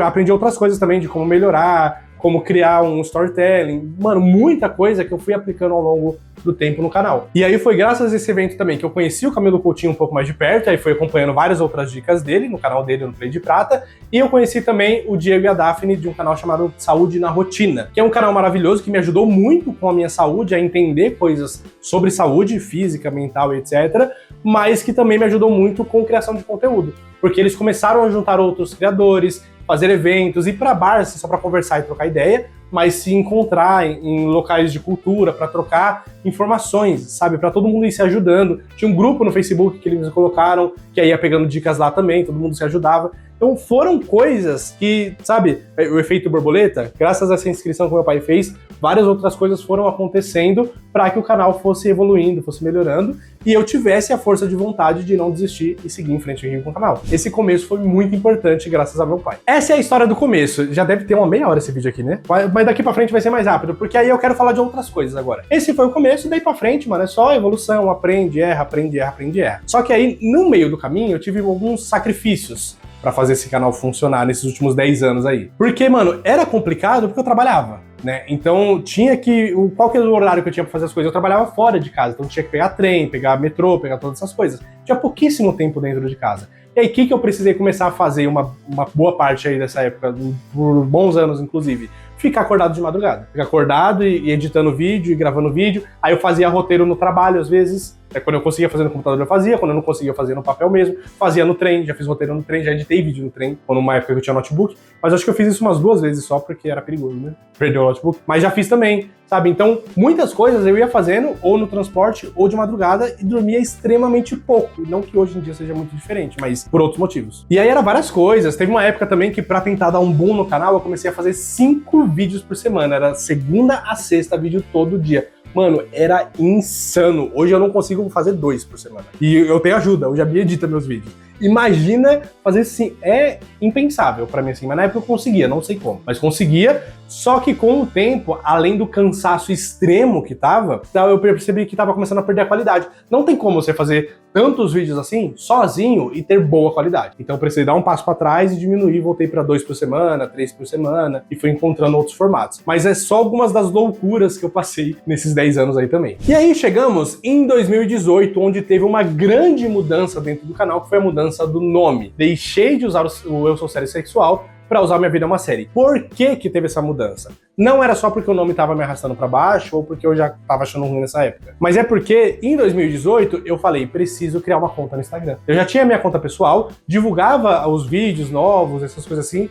Aprendi outras coisas também de como melhorar, como criar um storytelling, mano, muita coisa que eu fui aplicando ao longo do tempo no canal. E aí foi graças a esse evento também que eu conheci o Camilo Coutinho um pouco mais de perto, aí fui acompanhando várias outras dicas dele, no canal dele, no Play de Prata, e eu conheci também o Diego e a Daphne de um canal chamado Saúde na Rotina, que é um canal maravilhoso que me ajudou muito com a minha saúde, a entender coisas sobre saúde física, mental e etc., mas que também me ajudou muito com criação de conteúdo, porque eles começaram a juntar outros criadores, fazer eventos, ir para bar só para conversar e trocar ideia, mas se encontrar em locais de cultura para trocar informações, sabe? Para todo mundo ir se ajudando. Tinha um grupo no Facebook que eles colocaram, que aí ia pegando dicas lá também, todo mundo se ajudava. Então foram coisas que, sabe, o efeito borboleta, graças a essa inscrição que meu pai fez, várias outras coisas foram acontecendo para que o canal fosse evoluindo, fosse melhorando, e eu tivesse a força de vontade de não desistir e seguir em frente aqui com o canal. Esse começo foi muito importante graças a meu pai. Essa é a história do começo. Já deve ter uma meia hora esse vídeo aqui, né? Mas daqui pra frente vai ser mais rápido, porque aí eu quero falar de outras coisas agora. Esse foi o começo, daí pra frente, mano, é só evolução, aprende, erra, aprende, erra, aprende, erra. Só que aí, no meio do caminho, eu tive alguns sacrifícios pra fazer esse canal funcionar nesses últimos 10 anos aí. Porque, mano, era complicado porque eu trabalhava, né? Então tinha que... Qual que era o horário que eu tinha pra fazer as coisas? Eu trabalhava fora de casa, então tinha que pegar trem, pegar metrô, pegar todas essas coisas. Tinha pouquíssimo tempo dentro de casa. E aí, o que eu precisei começar a fazer uma boa parte aí dessa época, por bons anos, inclusive? Ficar acordado de madrugada. Ficar acordado e editando vídeo e gravando vídeo. Aí eu fazia roteiro no trabalho, às vezes. Quando eu conseguia fazer no computador eu fazia, quando eu não conseguia eu fazia no papel mesmo. Fazia no trem, já fiz roteiro no trem, já editei vídeo no trem, quando numa época que eu tinha notebook. Mas acho que eu fiz isso umas 2 vezes só, porque era perigoso, né? Perdeu o notebook. Mas já fiz também, sabe? Então, muitas coisas eu ia fazendo ou no transporte ou de madrugada e dormia extremamente pouco. Não que hoje em dia seja muito diferente, mas por outros motivos. E aí era várias coisas. Teve uma época também que pra tentar dar um boom no canal, eu comecei a fazer 5 vídeos por semana. Era segunda a sexta, vídeo todo dia. Mano, era insano. Hoje eu não consigo fazer 2 por semana. E eu tenho ajuda, hoje a Bia edita meus vídeos. Imagina fazer assim, é impensável pra mim assim, mas na época eu conseguia, não sei como, mas conseguia, só que com o tempo, além do cansaço extremo que tava, eu percebi que tava começando a perder a qualidade. Não tem como você fazer tantos vídeos assim, sozinho, e ter boa qualidade. Então eu precisei dar um passo pra trás e diminuir, voltei pra 2 por semana, 3 por semana, e fui encontrando outros formatos. Mas é só algumas das loucuras que eu passei nesses 10 anos aí também. E aí chegamos em 2018, onde teve uma grande mudança dentro do canal, que foi a mudança do nome. Deixei de usar o Eu Sou Série Sexual pra usar Minha Vida é uma Série. Por que que teve essa mudança? Não era só porque o nome tava me arrastando pra baixo ou porque eu já tava achando ruim nessa época. Mas é porque, em 2018, eu falei, preciso criar uma conta no Instagram. Eu já tinha minha conta pessoal, divulgava os vídeos novos, essas coisas assim,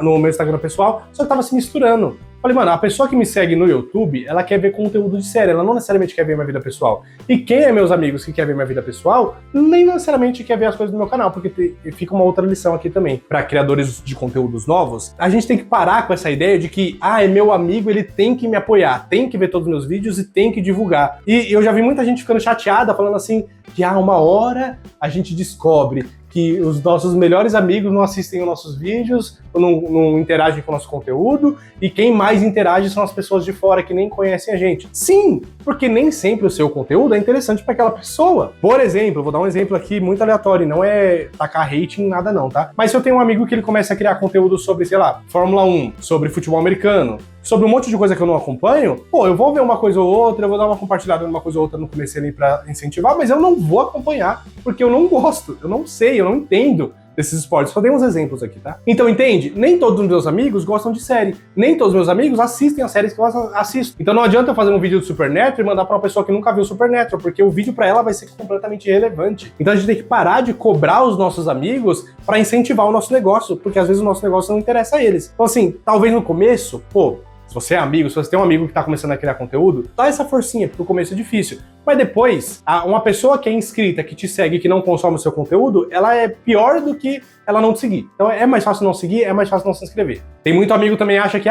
no meu Instagram pessoal, só que tava se misturando. Falei, mano, a pessoa que me segue no YouTube, ela quer ver conteúdo de série, ela não necessariamente quer ver minha vida pessoal. E quem é meus amigos que quer ver minha vida pessoal, nem necessariamente quer ver as coisas do meu canal, porque fica uma outra lição aqui também. Para criadores de conteúdos novos, a gente tem que parar com essa ideia de que, é meu amigo, ele tem que me apoiar, tem que ver todos os meus vídeos e tem que divulgar. E eu já vi muita gente ficando chateada, falando assim, que uma hora a gente descobre que os nossos melhores amigos não assistem os nossos vídeos, não interagem com o nosso conteúdo, e quem mais interage são as pessoas de fora que nem conhecem a gente. Sim, porque nem sempre o seu conteúdo é interessante para aquela pessoa. Por exemplo, vou dar um exemplo aqui muito aleatório, não é tacar hate em nada não, tá? Mas se eu tenho um amigo que ele começa a criar conteúdo sobre, sei lá, Fórmula 1, sobre futebol americano, sobre um monte de coisa que eu não acompanho, pô, eu vou ver uma coisa ou outra, eu vou dar uma compartilhada numa coisa ou outra no começo ali pra incentivar, mas eu não vou acompanhar, porque eu não gosto, eu não sei, eu não entendo desses esportes. Só dei uns exemplos aqui, tá? Então, entende? Nem todos os meus amigos gostam de série. Nem todos os meus amigos assistem as séries que eu assisto. Então não adianta eu fazer um vídeo do Supernatural e mandar pra uma pessoa que nunca viu Supernatural, porque o vídeo pra ela vai ser completamente irrelevante. Então a gente tem que parar de cobrar os nossos amigos pra incentivar o nosso negócio, porque às vezes o nosso negócio não interessa a eles. Então assim, talvez no começo, pô, se você é amigo, se você tem um amigo que tá começando a criar conteúdo, dá essa forcinha, porque o começo é difícil. Mas depois, uma pessoa que é inscrita, que te segue, que não consome o seu conteúdo, ela é pior do que ela não te seguir. Então é mais fácil não seguir, é mais fácil não se inscrever. Tem muito amigo também que acha que,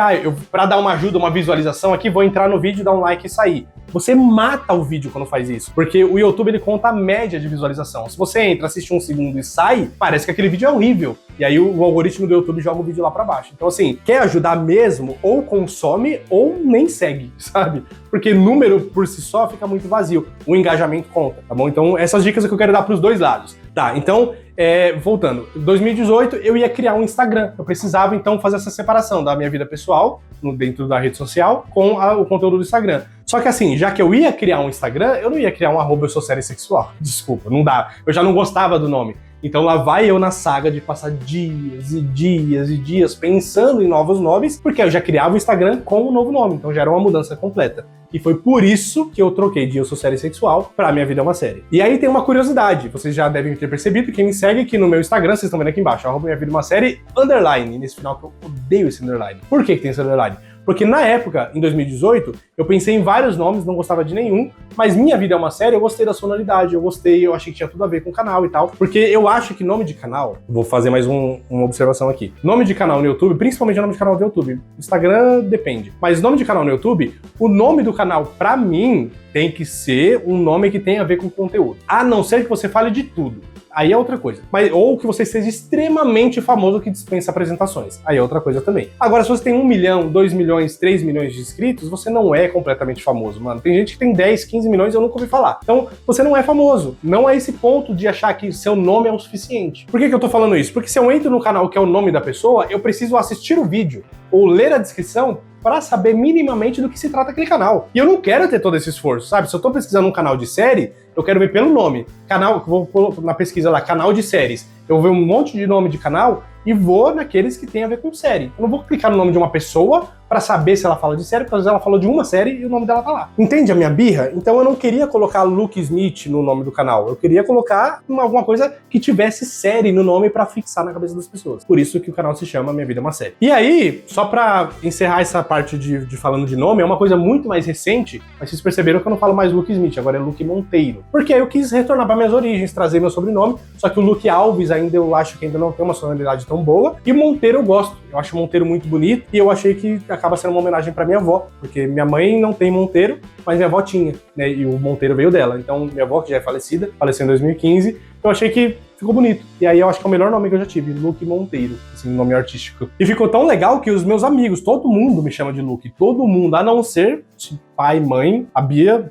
pra dar uma ajuda, uma visualização aqui, vou entrar no vídeo, dar um like e sair. Você mata o vídeo quando faz isso, porque o YouTube ele conta a média de visualização. Se você entra, assiste um segundo e sai, parece que aquele vídeo é horrível. E aí o algoritmo do YouTube joga o vídeo lá pra baixo. Então assim, quer ajudar mesmo, ou consome ou nem segue, sabe? Porque número por si só fica muito vazio. O engajamento conta, tá bom? Então essas dicas é que eu quero dar pros dois lados. Tá, então, voltando. Em 2018 eu ia criar um Instagram. Eu precisava então fazer essa separação da minha vida pessoal, dentro da rede social, com o conteúdo do Instagram. Só que assim, já que eu ia criar um Instagram, eu não ia criar um @eu sou série sexual. Desculpa, não dá. Eu já não gostava do nome. Então lá vai eu na saga de passar dias e dias e dias pensando em novos nomes, porque eu já criava o Instagram com um novo nome, então já era uma mudança completa. E foi por isso que eu troquei de Eu Sou Série Sexual pra Minha Vida é uma Série. E aí tem uma curiosidade, vocês já devem ter percebido, quem me segue aqui no meu Instagram, vocês estão vendo aqui embaixo, @Minha Vida é uma Série, underline, nesse final que eu odeio esse underline. Por que tem esse underline? Porque na época, em 2018, eu pensei em vários nomes, não gostava de nenhum, mas Minha Vida é uma Série, eu gostei da sonoridade, eu achei que tinha tudo a ver com o canal e tal, porque eu acho que nome de canal, vou fazer mais uma observação aqui, nome de canal no YouTube, principalmente nome de canal do YouTube, Instagram depende, mas nome de canal no YouTube, o nome do canal, pra mim, tem que ser um nome que tenha a ver com o conteúdo, a não ser que você fale de tudo. Aí é outra coisa. Ou que você seja extremamente famoso que dispensa apresentações. Aí é outra coisa também. Agora, se você tem 1 milhão, 2 milhões, 3 milhões de inscritos, você não é completamente famoso, mano. Tem gente que tem 10, 15 milhões e eu nunca ouvi falar. Então, você não é famoso. Não é esse ponto de achar que seu nome é o suficiente. Por que eu tô falando isso? Porque se eu entro no canal que é o nome da pessoa, eu preciso assistir o vídeo ou ler a descrição para saber minimamente do que se trata aquele canal. E eu não quero ter todo esse esforço, sabe? Se eu tô pesquisando um canal de série, eu quero ver pelo nome. Canal, vou pôr na pesquisa lá, canal de séries. Eu vou ver um monte de nome de canal e vou naqueles que tem a ver com série. Eu não vou clicar no nome de uma pessoa para saber se ela fala de série, porque às vezes ela falou de uma série e o nome dela tá lá. Entende a minha birra? Então eu não queria colocar Luke Smith no nome do canal. Eu queria colocar alguma coisa que tivesse série no nome para fixar na cabeça das pessoas. Por isso que o canal se chama Minha Vida é uma Série. E aí, só pra encerrar essa parte de falando de nome, é uma coisa muito mais recente, mas vocês perceberam que eu não falo mais Luke Smith, agora é Luke Monteiro. Porque aí eu quis retornar para minhas origens, trazer meu sobrenome, só que o Luke Alves ainda eu acho que ainda não tem uma sonoridade tão boa, e Monteiro eu gosto. Eu acho o Monteiro muito bonito, e eu achei que acaba sendo uma homenagem pra minha avó, porque minha mãe não tem Monteiro, mas minha avó tinha, né, e o Monteiro veio dela. Então minha avó, que já é falecida, faleceu em 2015, eu achei que ficou bonito. E aí eu acho que é o melhor nome que eu já tive, Luke Monteiro, assim, nome artístico. E ficou tão legal que os meus amigos, todo mundo me chama de Luke, todo mundo, a não ser pai, mãe, a Bia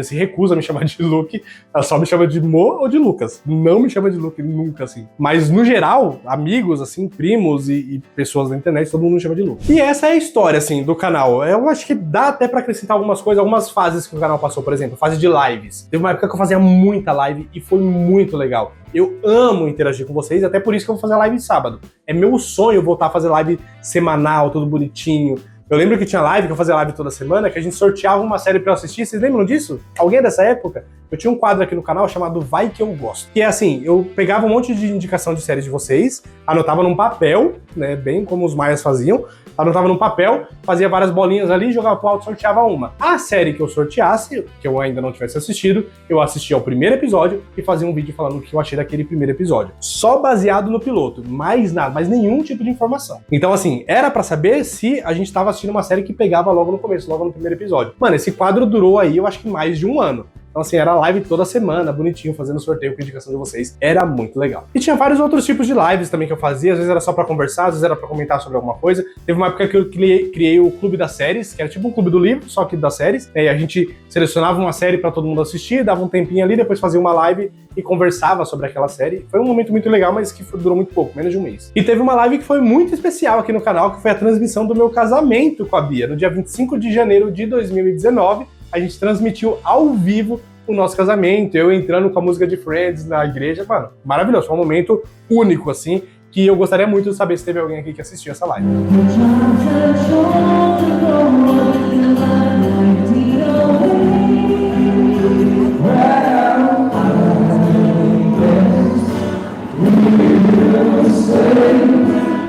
se recusa a me chamar de Luke, ela só me chama de Mo ou de Lucas, não me chama de Luke nunca, assim. Mas no geral, amigos, assim, primos e pessoas da internet, todo mundo me chama de Luke. E essa é a história, assim, do canal. Eu acho que dá até pra acrescentar algumas coisas, algumas fases que o canal passou, por exemplo, fase de lives. Teve uma época que eu fazia muita live e foi muito legal. Eu amo interagir com vocês, até por isso que eu vou fazer live sábado. É meu sonho voltar a fazer live semanal, tudo bonitinho. Eu lembro que tinha live, que eu fazia live toda semana, que a gente sorteava uma série pra eu assistir. Vocês lembram disso? Alguém dessa época? Eu tinha um quadro aqui no canal chamado Vai Que Eu Gosto. Que é assim, eu pegava um monte de indicação de séries de vocês, anotava num papel, né, bem como os maias faziam, anotava num papel, fazia várias bolinhas ali, jogava pro alto, sorteava uma. A série que eu sorteasse, que eu ainda não tivesse assistido, eu assistia ao primeiro episódio e fazia um vídeo falando o que eu achei daquele primeiro episódio. Só baseado no piloto, mais nada, mais nenhum tipo de informação. Então assim, era pra saber se a gente tava assistindo uma série que pegava logo no começo, logo no primeiro episódio. Mano, esse quadro durou aí, eu acho que mais de um ano. Então assim, era live toda semana, bonitinho, fazendo sorteio com indicação de vocês. Era muito legal. E tinha vários outros tipos de lives também que eu fazia, às vezes era só pra conversar, às vezes era pra comentar sobre alguma coisa. Teve uma época que eu criei o Clube das Séries, que era tipo um clube do livro, só que das séries. E a gente selecionava uma série pra todo mundo assistir, dava um tempinho ali, depois fazia uma live e conversava sobre aquela série. Foi um momento muito legal, mas que durou muito pouco, menos de um mês. E teve uma live que foi muito especial aqui no canal, que foi a transmissão do meu casamento com a Bia. No dia 25 de janeiro de 2019, a gente transmitiu ao vivo o nosso casamento, eu entrando com a música de Friends na igreja. Mano, maravilhoso, foi um momento único, assim, que eu gostaria muito de saber se teve alguém aqui que assistiu essa live.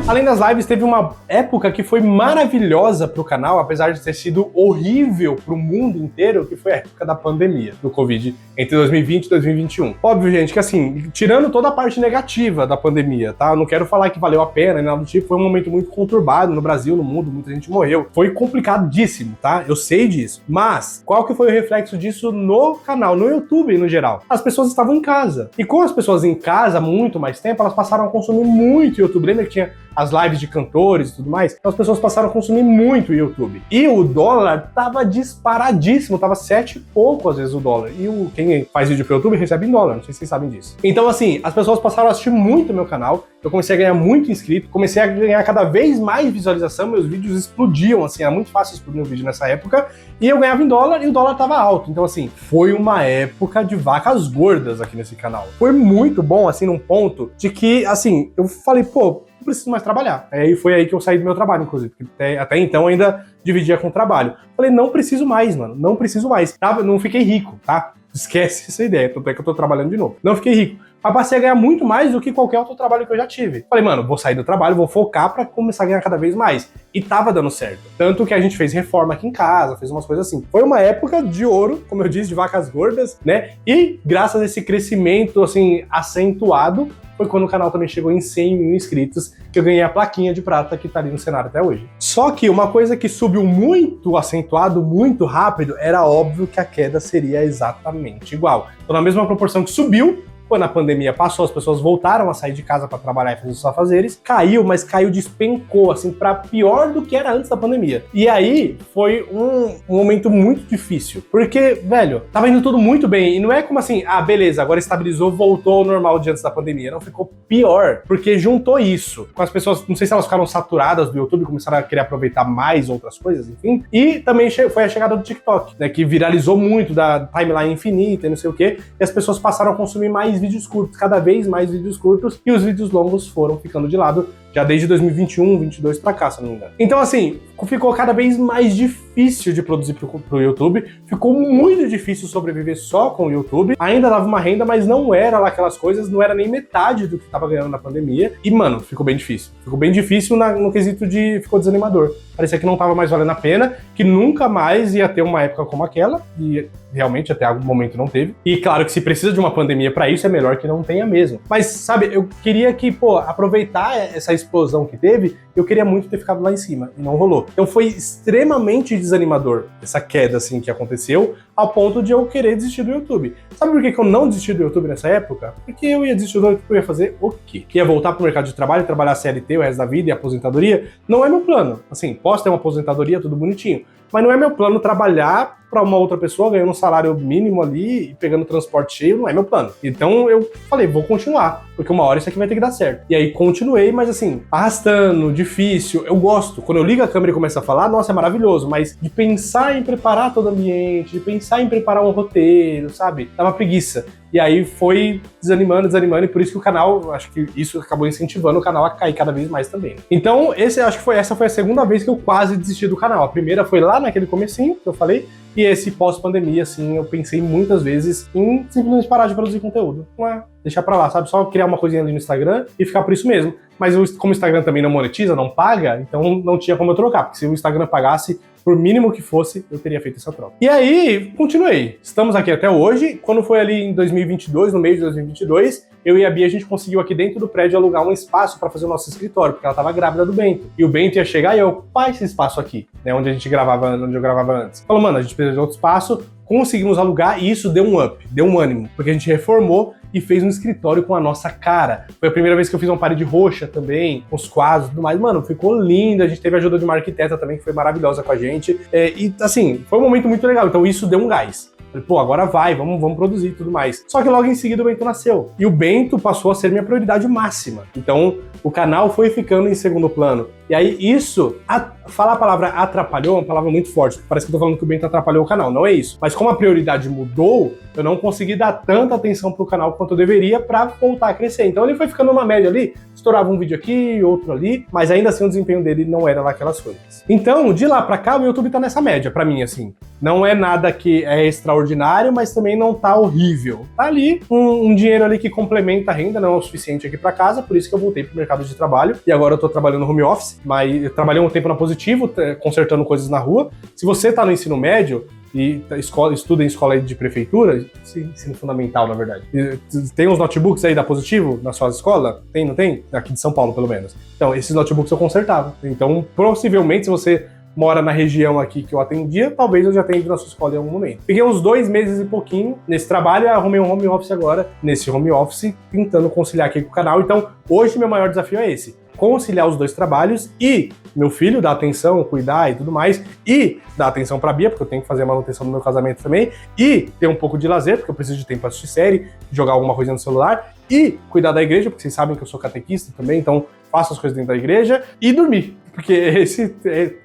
Além das lives, teve uma época que foi maravilhosa pro canal, apesar de ter sido horrível pro mundo inteiro, que foi a época da pandemia, do Covid, entre 2020 e 2021. Óbvio, gente, que assim, tirando toda a parte negativa da pandemia, tá? Eu não quero falar que valeu a pena, nem nada do tipo, foi um momento muito conturbado no Brasil, no mundo, muita gente morreu. Foi complicadíssimo, tá? Eu sei disso. Mas, qual que foi o reflexo disso no canal, no YouTube, no geral? As pessoas estavam em casa. E com as pessoas em casa há muito mais tempo, elas passaram a consumir muito YouTube. Lembra que tinha as lives de cantores e tudo mais? Então as pessoas passaram a consumir muito o YouTube. E o dólar tava disparadíssimo, tava 7 e pouco às vezes o dólar. E quem faz vídeo pro YouTube recebe em dólar, não sei se vocês sabem disso. Então assim, as pessoas passaram a assistir muito o meu canal, eu comecei a ganhar muito inscrito, comecei a ganhar cada vez mais visualização, meus vídeos explodiam, assim, era muito fácil explodir um vídeo nessa época, e eu ganhava em dólar e o dólar tava alto. Então assim, foi uma época de vacas gordas aqui nesse canal. Foi muito bom, assim, num ponto de que, assim, eu falei, pô, não preciso mais trabalhar. Aí foi aí que eu saí do meu trabalho, inclusive, porque até então eu ainda dividia com o trabalho. Falei, não preciso mais, mano, não preciso mais. Tá? Não fiquei rico, tá? Esquece essa ideia, tanto é que eu tô trabalhando de novo. Não fiquei rico. Mas passei a ganhar muito mais do que qualquer outro trabalho que eu já tive. Falei, mano, vou sair do trabalho, vou focar pra começar a ganhar cada vez mais. E tava dando certo. Tanto que a gente fez reforma aqui em casa, fez umas coisas assim. Foi uma época de ouro, como eu disse, de vacas gordas, né? E graças a esse crescimento, assim, acentuado, foi quando o canal também chegou em 100 mil inscritos, que eu ganhei a plaquinha de prata que tá ali no cenário até hoje. Só que uma coisa que subiu muito acentuado, muito rápido, era óbvio que a queda seria exatamente igual. Então na mesma proporção que subiu, quando a pandemia passou, as pessoas voltaram a sair de casa para trabalhar e fazer os afazeres, caiu, mas caiu, despencou, assim, para pior do que era antes da pandemia. E aí, foi um momento muito difícil, porque, velho, tava indo tudo muito bem, e não é como assim, ah, beleza, agora estabilizou, voltou ao normal de antes da pandemia. Não, ficou pior, porque juntou isso com as pessoas, não sei se elas ficaram saturadas do YouTube, começaram a querer aproveitar mais outras coisas, enfim, e também foi a chegada do TikTok, né, que viralizou muito, da timeline infinita e não sei o quê, e as pessoas passaram a consumir mais vídeos curtos, cada vez mais vídeos curtos, e os vídeos longos foram ficando de lado, já desde 2021, 2022 pra cá, se não me engano. Então assim, ficou cada vez mais difícil de produzir pro YouTube, ficou muito difícil sobreviver só com o YouTube, ainda dava uma renda, mas não era lá aquelas coisas, não era nem metade do que tava ganhando na pandemia, e mano, ficou bem difícil no quesito de, ficou desanimador, parecia que não tava mais valendo a pena, que nunca mais ia ter uma época como aquela, e realmente até algum momento não teve, e claro que se precisa de uma pandemia pra isso, é melhor que não tenha mesmo, mas sabe, eu queria que, pô, aproveitar essa explosão que teve, eu queria muito ter ficado lá em cima, e não rolou. Então foi extremamente desanimador essa queda, assim, que aconteceu, ao ponto de eu querer desistir do YouTube. Sabe por que eu não desisti do YouTube nessa época? Porque eu ia desistir do YouTube, eu ia fazer o quê? Que ia voltar pro mercado de trabalho, trabalhar CLT o resto da vida e aposentadoria? Não é meu plano. Assim, posso ter uma aposentadoria, tudo bonitinho, mas não é meu plano trabalhar para uma outra pessoa ganhando um salário mínimo ali e pegando transporte cheio, não é meu plano. Então eu falei, vou continuar, porque uma hora isso aqui vai ter que dar certo. E aí continuei, mas assim, arrastando, difícil, eu gosto. Quando eu ligo a câmera e começo a falar, nossa, é maravilhoso, mas de pensar em preparar todo o ambiente, de pensar em preparar um roteiro, sabe? Dava preguiça. E aí foi desanimando, e por isso que o canal, acho que isso acabou incentivando o canal a cair cada vez mais também. Então, essa foi a segunda vez que eu quase desisti do canal. A primeira foi lá naquele comecinho que eu falei, e esse pós-pandemia, assim, eu pensei muitas vezes em simplesmente parar de produzir conteúdo. Não é deixar pra lá, sabe? Só criar uma coisinha ali no Instagram e ficar por isso mesmo. Mas como o Instagram também não monetiza, não paga, então não tinha como eu trocar, porque se o Instagram pagasse, por mínimo que fosse, eu teria feito essa troca. E aí, continuei. Estamos aqui até hoje. Quando foi ali em 2022, no meio de 2022, eu e a Bia, a gente conseguiu aqui dentro do prédio alugar um espaço para fazer o nosso escritório, porque ela tava grávida do Bento. E o Bento ia chegar e eu ocupar esse espaço aqui, né, onde eu gravava antes. Falou, mano, a gente precisa de outro espaço, conseguimos alugar e isso deu um up, deu um ânimo, porque a gente reformou e fez um escritório com a nossa cara. Foi a primeira vez que eu fiz uma parede roxa também, com os quadros e tudo mais. Mano, ficou lindo. A gente teve a ajuda de uma arquiteta também, que foi maravilhosa com a gente. E, assim, foi um momento muito legal. Então isso deu um gás. Falei, pô, agora vai, vamos produzir e tudo mais. Só que logo em seguida o Bento nasceu. E o Bento passou a ser minha prioridade máxima. Então, o canal foi ficando em segundo plano. E aí, isso, falar a palavra atrapalhou é uma palavra muito forte. Parece que eu tô falando que o Bento atrapalhou o canal. Não é isso. Mas como a prioridade mudou, eu não consegui dar tanta atenção pro canal quanto eu deveria pra voltar a crescer. Então, ele foi ficando numa média ali, estourava um vídeo aqui, outro ali, mas ainda assim o desempenho dele não era lá aquelas coisas. Então, de lá pra cá, o YouTube tá nessa média, pra mim, assim. Não é nada que é extraordinário, mas também não tá horrível. Tá ali, um dinheiro ali que complementa a renda, não é o suficiente aqui pra casa, por isso que eu voltei pro mercado de trabalho. E agora eu tô trabalhando no home office, mas eu trabalhei um tempo na Positivo, consertando coisas na rua. Se você tá no ensino médio e estuda em escola de prefeitura, ensino fundamental, na verdade. Tem uns notebooks aí da Positivo na sua escola? Tem, não tem? Aqui de São Paulo, pelo menos. Então, esses notebooks eu consertava. Então, possivelmente, se você mora na região aqui que eu atendia, talvez eu já tenha ido na sua escola em algum momento. Fiquei uns 2 meses e pouquinho nesse trabalho e arrumei um home office agora, nesse home office, tentando conciliar aqui com o canal. Então, hoje meu maior desafio é esse. Conciliar os 2 trabalhos e meu filho dar atenção, cuidar e tudo mais, e dar atenção pra Bia, porque eu tenho que fazer a manutenção do meu casamento também, e ter um pouco de lazer, porque eu preciso de tempo pra assistir série, jogar alguma coisa no celular, e cuidar da igreja, porque vocês sabem que eu sou catequista também, então faço as coisas dentro da igreja, e dormir, porque esse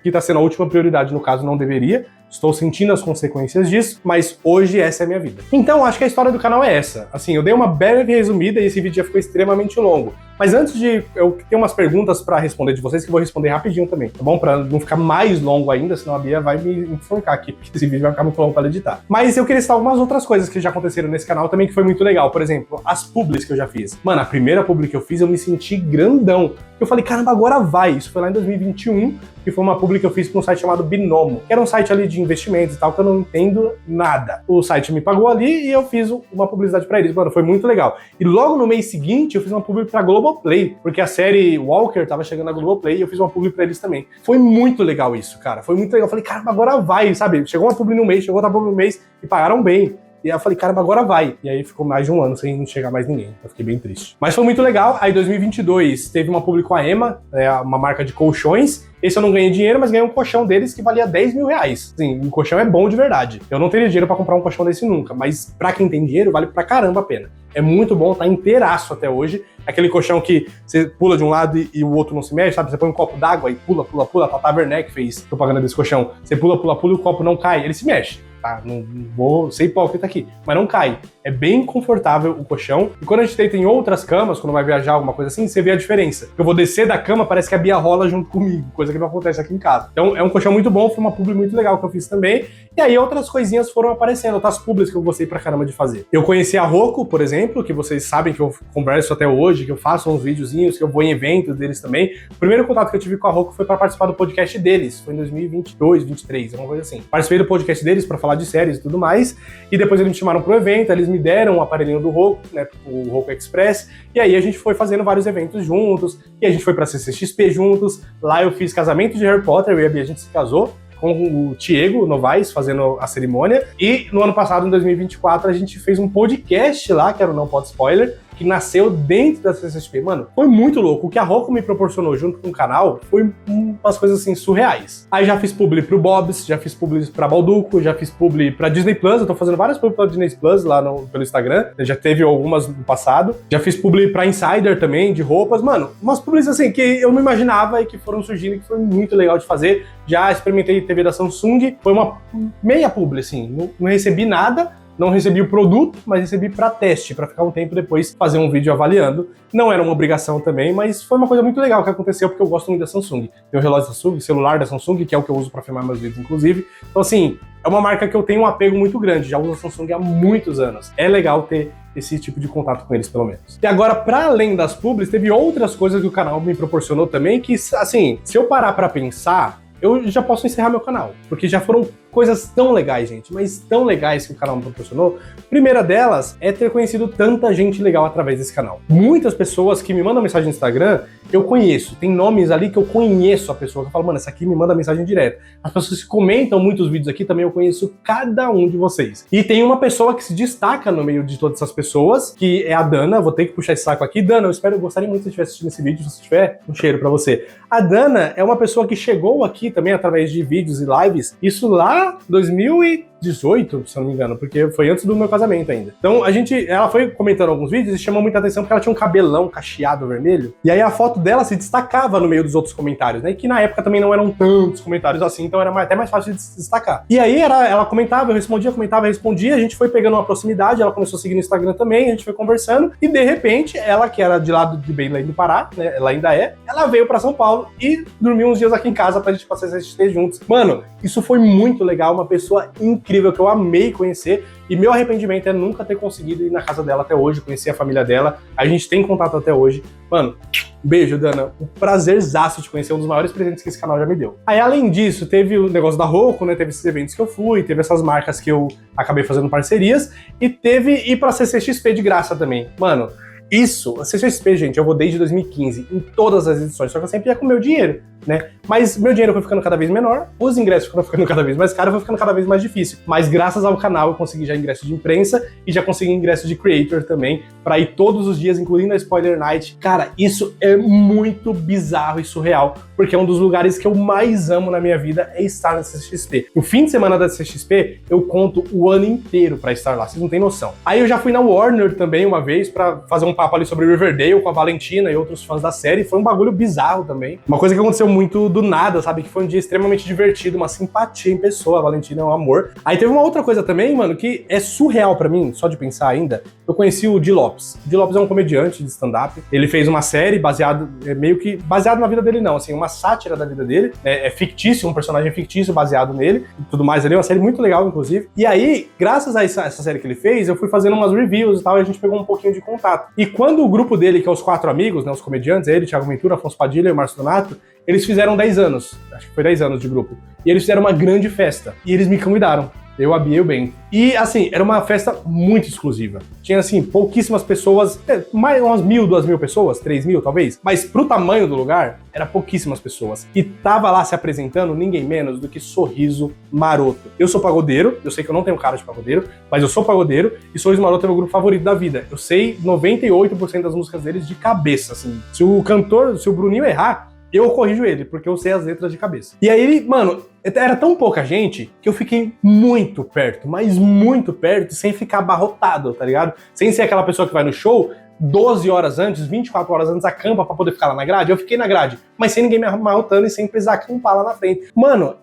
que tá sendo a última prioridade, no caso não deveria, estou sentindo as consequências disso, mas hoje essa é a minha vida. Então, acho que a história do canal é essa. Assim, eu dei uma breve resumida e esse vídeo já ficou extremamente longo. Mas antes de... eu tenho umas perguntas pra responder de vocês que eu vou responder rapidinho também, tá bom? Pra não ficar mais longo ainda, senão a Bia vai me enforcar aqui, porque esse vídeo vai ficar muito longo pra ela editar. Mas eu queria citar algumas outras coisas que já aconteceram nesse canal também, que foi muito legal. Por exemplo, as publis que eu já fiz. Mano, a primeira publi que eu fiz, eu me senti grandão. Eu falei, caramba, agora vai. Isso foi lá em 2021, que foi uma publi que eu fiz pra um site chamado Binomo, que era um site ali de investimentos e tal, que eu não entendo nada. O site me pagou ali e eu fiz uma publicidade pra eles. Mano, foi muito legal. E logo no mês seguinte, eu fiz uma publi pra Globoplay, porque a série Walker tava chegando na Globoplay e eu fiz uma publi pra eles também. Foi muito legal isso, cara. Foi muito legal. Eu falei, caramba, agora vai, sabe? Chegou uma publi no mês, chegou outra publi no mês e pagaram bem. E aí eu falei, caramba, agora vai. E aí ficou mais de um ano sem chegar mais ninguém. Eu fiquei bem triste. Mas foi muito legal. Aí em 2022 teve uma publi com a Ema, uma marca de colchões. Esse eu não ganhei dinheiro, mas ganhei um colchão deles que valia 10 mil reais. Assim, um colchão é bom de verdade. Eu não teria dinheiro pra comprar um colchão desse nunca, mas pra quem tem dinheiro, vale pra caramba a pena. É muito bom, tá inteiraço até hoje. Aquele colchão que você pula de um lado e o outro não se mexe, sabe? Você põe um copo d'água e pula. A Tata Werneck fez propaganda desse colchão. Você pula e o copo não cai, ele se mexe. Tá, não vou ser hipócrita aqui, mas não cai. É bem confortável o colchão. E quando a gente deita em outras camas, quando vai viajar, alguma coisa assim, você vê a diferença. Eu vou descer da cama, parece que a Bia rola junto comigo, coisa que não acontece aqui em casa. Então é um colchão muito bom, foi uma publi muito legal que eu fiz também. E aí outras coisinhas foram aparecendo, outras publis que eu gostei pra caramba de fazer. Eu conheci a Roku, por exemplo, que vocês sabem que eu converso até hoje, que eu faço uns videozinhos, que eu vou em eventos deles também. O primeiro contato que eu tive com a Roku foi pra participar do podcast deles, foi em 2022, 2023, alguma coisa assim. Participei do podcast deles pra falar de séries e tudo mais, e depois eles me chamaram pro evento, eles me deram o aparelhinho do Roku, né, o Roku Express, e aí a gente foi fazendo vários eventos juntos, e a gente foi pra CCXP juntos. Lá eu fiz casamento de Harry Potter, eu e a Bia, a gente se casou com o Diego Novaes fazendo a cerimônia, e no ano passado, em 2024, a gente fez um podcast lá, que era o Não Pode Spoiler, que nasceu dentro da CCXP. Mano, foi muito louco. O que a Roku me proporcionou junto com o canal foi umas coisas assim surreais. Aí já fiz publi pro Bob's, já fiz publi pra Balduco, já fiz publi pra Disney Plus, eu tô fazendo várias publi pra Disney Plus lá pelo Instagram, já teve algumas no passado. Já fiz publi pra Insider também, de roupas. Mano, umas publis assim que eu não imaginava e que foram surgindo e que foi muito legal de fazer. Já experimentei TV da Samsung, foi uma meia publi, assim, não recebi nada. Não recebi o produto, mas recebi para teste, para ficar um tempo depois fazer um vídeo avaliando. Não era uma obrigação também, mas foi uma coisa muito legal que aconteceu, porque eu gosto muito da Samsung. Tem o relógio da Samsung, celular da Samsung, que é o que eu uso para filmar meus vídeos, inclusive. Então, assim, é uma marca que eu tenho um apego muito grande, já uso a Samsung há muitos anos. É legal ter esse tipo de contato com eles, pelo menos. E agora, para além das publis, teve outras coisas que o canal me proporcionou também, que, assim, se eu parar para pensar, eu já posso encerrar meu canal, porque já foram coisas tão legais, gente, mas tão legais que o canal me proporcionou. Primeira delas é ter conhecido tanta gente legal através desse canal. Muitas pessoas que me mandam mensagem no Instagram, eu conheço. Tem nomes ali que eu conheço a pessoa, que eu falo, mano, essa aqui me manda mensagem direta. As pessoas que comentam muitos vídeos aqui também, eu conheço cada um de vocês. E tem uma pessoa que se destaca no meio de todas essas pessoas, que é a Dana. Vou ter que puxar esse saco aqui. Dana, eu gostaria muito que você estivesse assistindo esse vídeo. Se você tiver, um cheiro pra você. A Dana é uma pessoa que chegou aqui também através de vídeos e lives, isso lá em 2018, se eu não me engano, porque foi antes do meu casamento ainda. Então ela foi comentando alguns vídeos e chamou muita atenção porque ela tinha um cabelão cacheado vermelho, e aí a foto dela se destacava no meio dos outros comentários, né, e que na época também não eram tantos comentários assim, então era até mais fácil de se destacar. E aí ela comentava, eu respondia, comentava, respondia, a gente foi pegando uma proximidade, ela começou a seguir no Instagram também, a gente foi conversando, e de repente, ela que era de lado de Belém do Pará, né, ela ainda é, ela veio pra São Paulo e dormiu uns dias aqui em casa pra gente passar CXT juntos. Mano, isso foi muito legal, uma pessoa incrível que eu amei conhecer, e meu arrependimento é nunca ter conseguido ir na casa dela até hoje, conhecer a família dela, a gente tem contato até hoje. Mano, beijo, Dana, um prazerzaço de conhecer, um dos maiores presentes que esse canal já me deu. Aí, além disso, teve o negócio da Roku, né, teve esses eventos que eu fui, teve essas marcas que eu acabei fazendo parcerias, e teve ir pra CCXP de graça também. Mano, isso, a CCXP, gente, eu vou desde 2015, em todas as edições, só que eu sempre ia com meu dinheiro, né? Mas meu dinheiro foi ficando cada vez menor, os ingressos foram ficando cada vez mais caros, foi ficando cada vez mais difícil. Mas graças ao canal eu consegui já ingresso de imprensa e já consegui ingresso de creator também, pra ir todos os dias, incluindo a Spoiler Night. Cara, isso é muito bizarro e surreal, porque é um dos lugares que eu mais amo na minha vida, é estar na CCXP. No fim de semana da CCXP, eu conto o ano inteiro pra estar lá, vocês não têm noção. Aí eu já fui na Warner também uma vez pra fazer um papo ali sobre Riverdale com a Valentina e outros fãs da série, foi um bagulho bizarro também. Uma coisa que aconteceu muito do nada, sabe? Que foi um dia extremamente divertido, uma simpatia em pessoa, a Valentina é um amor. Aí teve uma outra coisa também, mano, que é surreal pra mim, só de pensar ainda. Eu conheci o Di Lopes. O Di Lopes é um comediante de stand-up. Ele fez uma série meio que baseado na vida dele não, assim, uma sátira da vida dele. É fictício, um personagem fictício baseado nele e tudo mais ali, uma série muito legal, inclusive. E aí, graças a essa série que ele fez, eu fui fazendo umas reviews e tal, e a gente pegou um pouquinho de contato. E quando o grupo dele, que é os 4 amigos, né, os comediantes, ele, Thiago Ventura, Afonso Padilha e o Márcio Donato, eles fizeram 10 anos, acho que foi 10 anos de grupo, e eles fizeram uma grande festa, e eles me convidaram, eu, a Bia e o Ben. E, assim, era uma festa muito exclusiva. Tinha, assim, pouquíssimas pessoas, mais umas 1.000, 2.000 pessoas, 3.000 talvez, mas pro tamanho do lugar, era pouquíssimas pessoas. E tava lá se apresentando ninguém menos do que Sorriso Maroto. Eu sou pagodeiro, eu sei que eu não tenho cara de pagodeiro, mas eu sou pagodeiro, e Sorriso Maroto é meu grupo favorito da vida. Eu sei 98% das músicas deles de cabeça, assim. Se o Bruninho errar, eu corrijo ele, porque eu sei as letras de cabeça. E aí, mano, era tão pouca gente que eu fiquei muito perto, mas muito perto, sem ficar abarrotado, tá ligado? Sem ser aquela pessoa que vai no show 12 horas antes, 24 horas antes, acampa pra poder ficar lá na grade. Eu fiquei na grade, mas sem ninguém me amarrotando e sem precisar acampar lá na frente. Mano,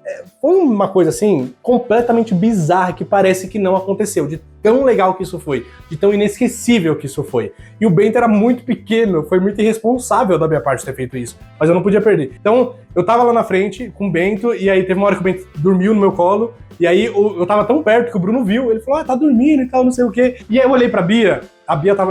foi uma coisa assim, completamente bizarra, que parece que não aconteceu, de tão legal que isso foi, de tão inesquecível que isso foi. E o Bento era muito pequeno, foi muito irresponsável da minha parte ter feito isso, mas eu não podia perder. Então, eu tava lá na frente com o Bento, e aí teve uma hora que o Bento dormiu no meu colo, e aí eu tava tão perto que o Bruno viu, ele falou, tá dormindo e tal, não sei o quê. E aí eu olhei pra Bia,